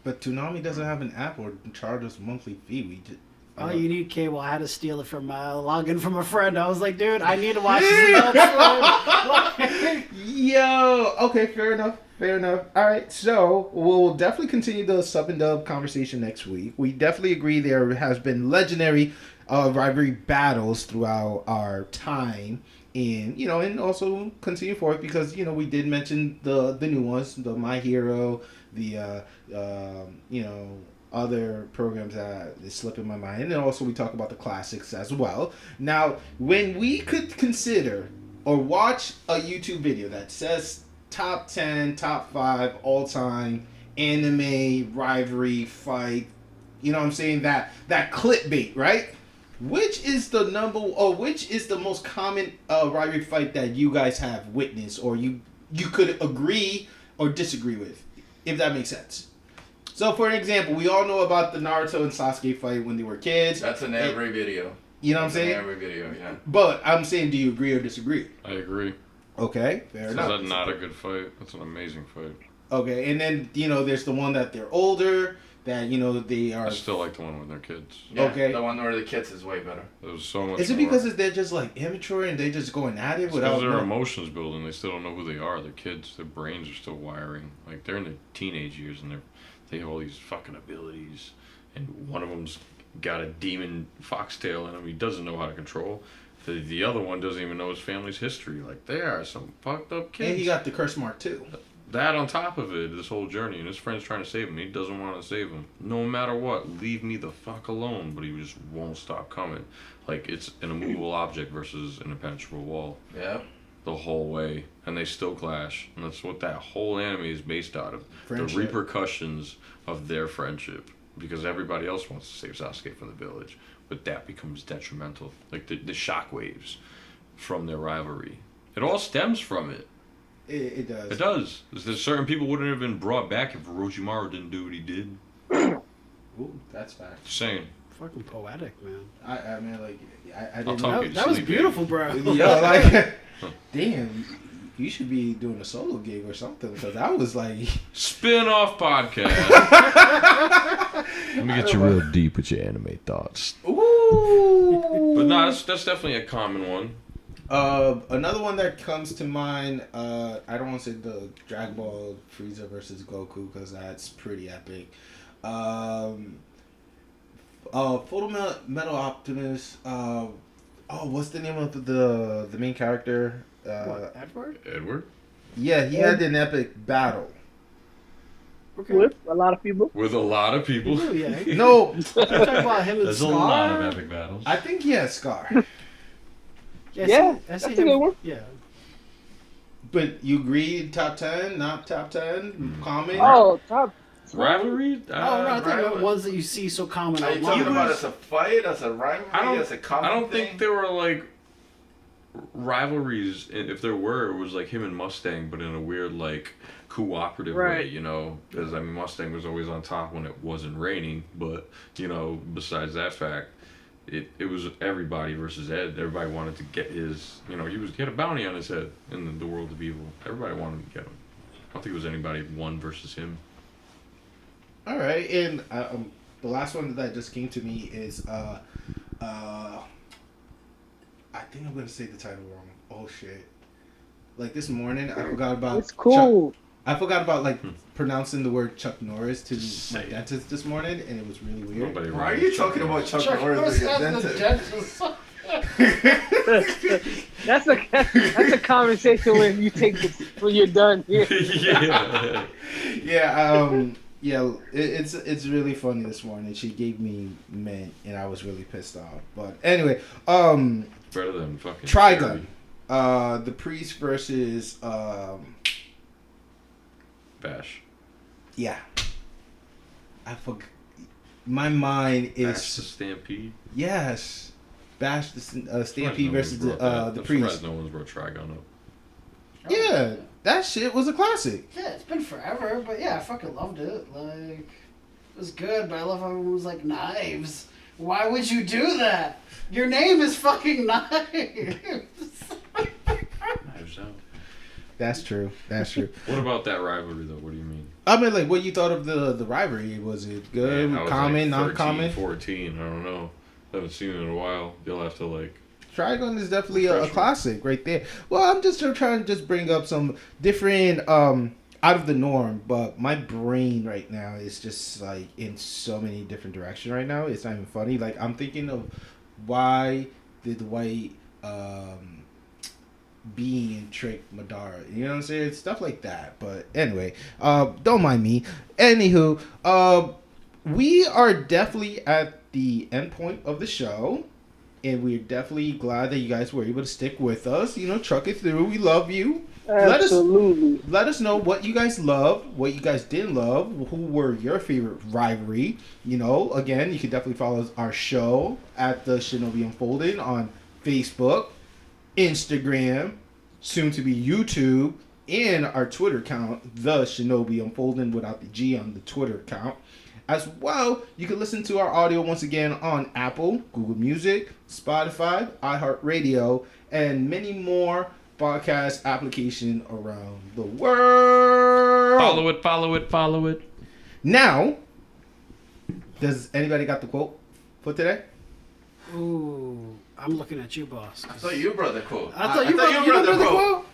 But Toonami doesn't have an app or charge us monthly fee. We just Oh, you need cable. I had to steal it from login from a friend. I was like, dude, I need to watch this elsewhere. Yo, okay, fair enough. All right, so we'll definitely continue the sub and dub conversation next week. We definitely agree there has been legendary rivalry battles throughout our time, and also continue forth because we did mention the new ones, the My Hero, the other programs that is slipping my mind, and then also we talk about the classics as well. Now, when we could consider or watch a YouTube video that says top 10, top 5 all time anime rivalry fight, you know what I'm saying, that clickbait, right? Which is the most common rivalry fight that you guys have witnessed or you could agree or disagree with, if that makes sense? So, for example, we all know about the Naruto and Sasuke fight when they were kids. That's in every video. You know what I'm saying? In every video, yeah. But I'm saying, do you agree or disagree? I agree. Okay, fair enough. That's not a good fight. That's an amazing fight. Okay, and then, there's the one that they're older, that, they are... I still like the one with their kids. Yeah, okay. The one where the kids is way better. It was so much Is it more. because they're just, like, immature and they just going at it without... Because their emotions building. They still don't know who they are. They're kids. Their brains are still wiring. Like, they're in their teenage years and they have all these fucking abilities. And one of them's got a demon foxtail in him he doesn't know how to control. The other one doesn't even know his family's history. Like, they are some fucked up kids. And he got the curse mark, too. That on top of it, this whole journey, and his friend's trying to save him. He doesn't want to save him. No matter what, leave me the fuck alone. But he just won't stop coming. Like, it's an immovable object versus an impenetrable wall. Yeah. The whole way. And they still clash. And that's what that whole anime is based out of. Friendship. The repercussions of their friendship. Because everybody else wants to save Sasuke from the village. But that becomes detrimental. Like, the shockwaves from their rivalry. It all stems from it. It does. It does. There's certain people wouldn't have been brought back if Orochimaru didn't do what he did. Ooh, that's fact. Just saying. Fucking poetic, man. I mean, like, I I'll didn't talk know. you to That was sleep, beautiful, bro. Yo, like, damn, you should be doing a solo gig or something, because that was like... Spin-off podcast. Let me get you real deep with your anime thoughts. Ooh! But no, that's definitely a common one. Another one that comes to mind, I don't want to say the Dragon Ball Frieza versus Goku, because that's pretty epic. Full Metal Optimus, what's the name of the main character? What, Edward? Edward? Yeah, he had an epic battle. Okay. With a lot of people. With a lot of people. Ooh, yeah. No, I'm talking about him and There's Scar. a lot of epic battles. I think he has Scar. Yeah, I that's see a good one. Yeah. But you agree top 10, not top 10? Comment? Oh, top. Rivalry? Oh, no, I think rivalry. about ones that you see so common Are you online. talking about as a fight, as a rivalry, as a common I don't thing? think there were like rivalries. If there were, it was like him and Mustang, but in a weird like cooperative way, Right. you know. Because I mean, Mustang was always on top when it wasn't raining, but you know, besides that fact, it was everybody versus Ed. Everybody wanted to get his. You know, he had a bounty on his head in the world of evil. Everybody wanted to get him. I don't think it was anybody one versus him. All right, and the last one that just came to me is I think I'm gonna say the title wrong. Oh shit! Like this morning, I forgot about. It's cool. I forgot about like pronouncing the word Chuck Norris to my Say it. dentist this morning, and it was really weird. Nobody Why are runs you Chuck talking about Norris. Chuck Norris like a dentist? That's a conversation when you take this when you're done. Yeah. Yeah. It's really funny this morning. She gave me mint, and I was really pissed off. But anyway, Better than fucking Trigun, Kirby. the priest versus Bash. yeah. I forgot. My mind is Bash the Stampede. yes. Bash the Stampede No versus one's brought the I'm priest. surprised no one's brought Trigun up. Yeah, that shit was a classic. Yeah, it's been forever, but yeah, I fucking loved it. Like, it was good, but I love how everyone was like, Knives. Why would you do that? Your name is fucking Knives. Knives Out. That's true. That's true. What about that rivalry though? What do you mean? I mean, like, what you thought of the rivalry? Was it good, Man, I was common, like 13, non-common? 14. I don't know. Haven't seen it in a while. You'll have to like. Trigun is definitely a Refresh me. classic right there. Well, I'm just trying to just bring up some different out of the norm, but my brain right now is just like in so many different directions right now. It's not even funny. Like, I'm thinking of why did White being trick Madara? You know what I'm saying? Stuff like that. But anyway, don't mind me. Anywho, we are definitely at the end point of the show. And we're definitely glad that you guys were able to stick with us. You know, truck it through. We love you. Absolutely. Let us know what you guys loved, what you guys didn't love, who were your favorite rivalry. You know, again, you can definitely follow our show at the Shinobi Unfolded on Facebook, Instagram, soon to be YouTube, and our Twitter account, the Shinobi Unfolding without the G on the Twitter account. As well, you can listen to our audio once again on Apple, Google Music, Spotify, iHeartRadio, and many more podcast applications around the world. Follow it, follow it, follow it. Now, does anybody got the quote for today? Ooh, I'm looking at you, boss. I thought you brought the quote. I thought you brought the quote.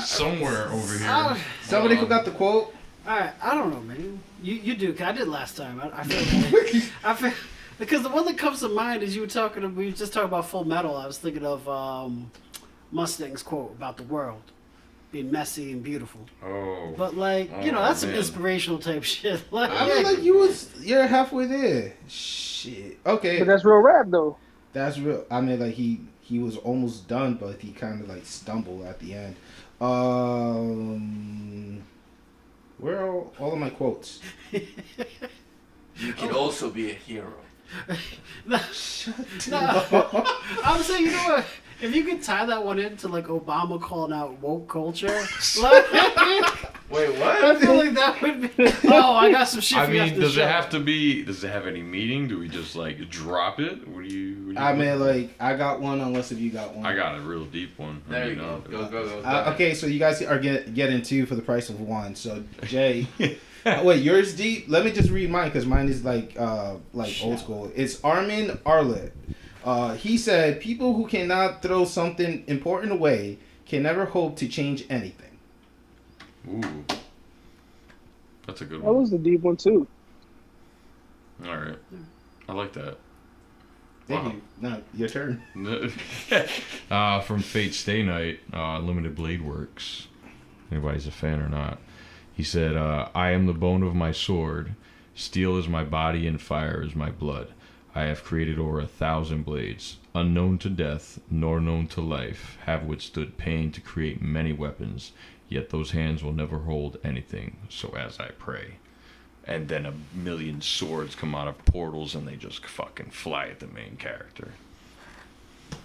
Somewhere over here. Somebody who got the quote? Alright, I don't know, man. You do, 'cause I did last time. I feel I feel because the one that comes to mind is we were just talking about Full Metal. I was thinking of Mustang's quote about the world being messy and beautiful. Oh. But like, Oh, that's some man. inspirational type shit. Like, I mean, like, you're halfway there. Shit. Okay. But that's real rap though. That's real. I mean, like, he was almost done, but he kind of like stumbled at the end. Where are all of my quotes? You can also be a hero. no, I'm saying, you know what? If you could tie that one into like Obama calling out woke culture, like, Wait, what? I feel like that would be. Oh, I got some shit I for you mean, after does the it show. have to be? Does it have any meaning? Do we just like drop it? What do you I mean, like, I got one unless if you got one. I got a real deep one. There you go. Go. Okay, so you guys are getting two for the price of one. So, Jay. Wait, yours deep? Let me just read mine because mine is like old school. It's Armin Arlet. He said, "People who cannot throw something important away can never hope to change anything." Ooh, that's a good That one. was a deep one too. All right, I like that. Thank Wow. you. Now, your turn. From Fate Stay Night, Limited Blade Works. Anybody's a fan or not? He said, "I am the bone of my sword. Steel is my body and fire is my blood. I have created over 1,000 blades, unknown to death, nor known to life, have withstood pain to create many weapons, yet those hands will never hold anything, so as I pray." And then 1,000,000 swords come out of portals and they just fucking fly at the main character.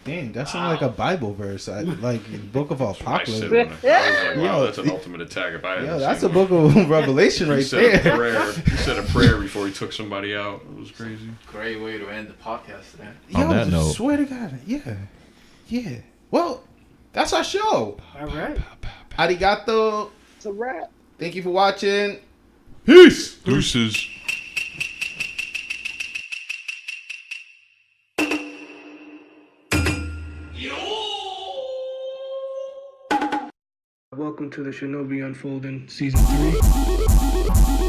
Dang, that sounds like a Bible verse. Like Book of I Apocalypse. said when I was like, wow, Yo, that's an ultimate attack if I Yo, ever that's seen a Book of Revelation one. He right said a there. prayer. He said a prayer before he took somebody out. It was crazy. Great way to end the podcast today. On that note. Swear to God, yeah. Well, that's our show. All right. Arigato. It's a rap. Thank you for watching. Peace! Deuces. Welcome to the Shinobi Unfolding Season 3.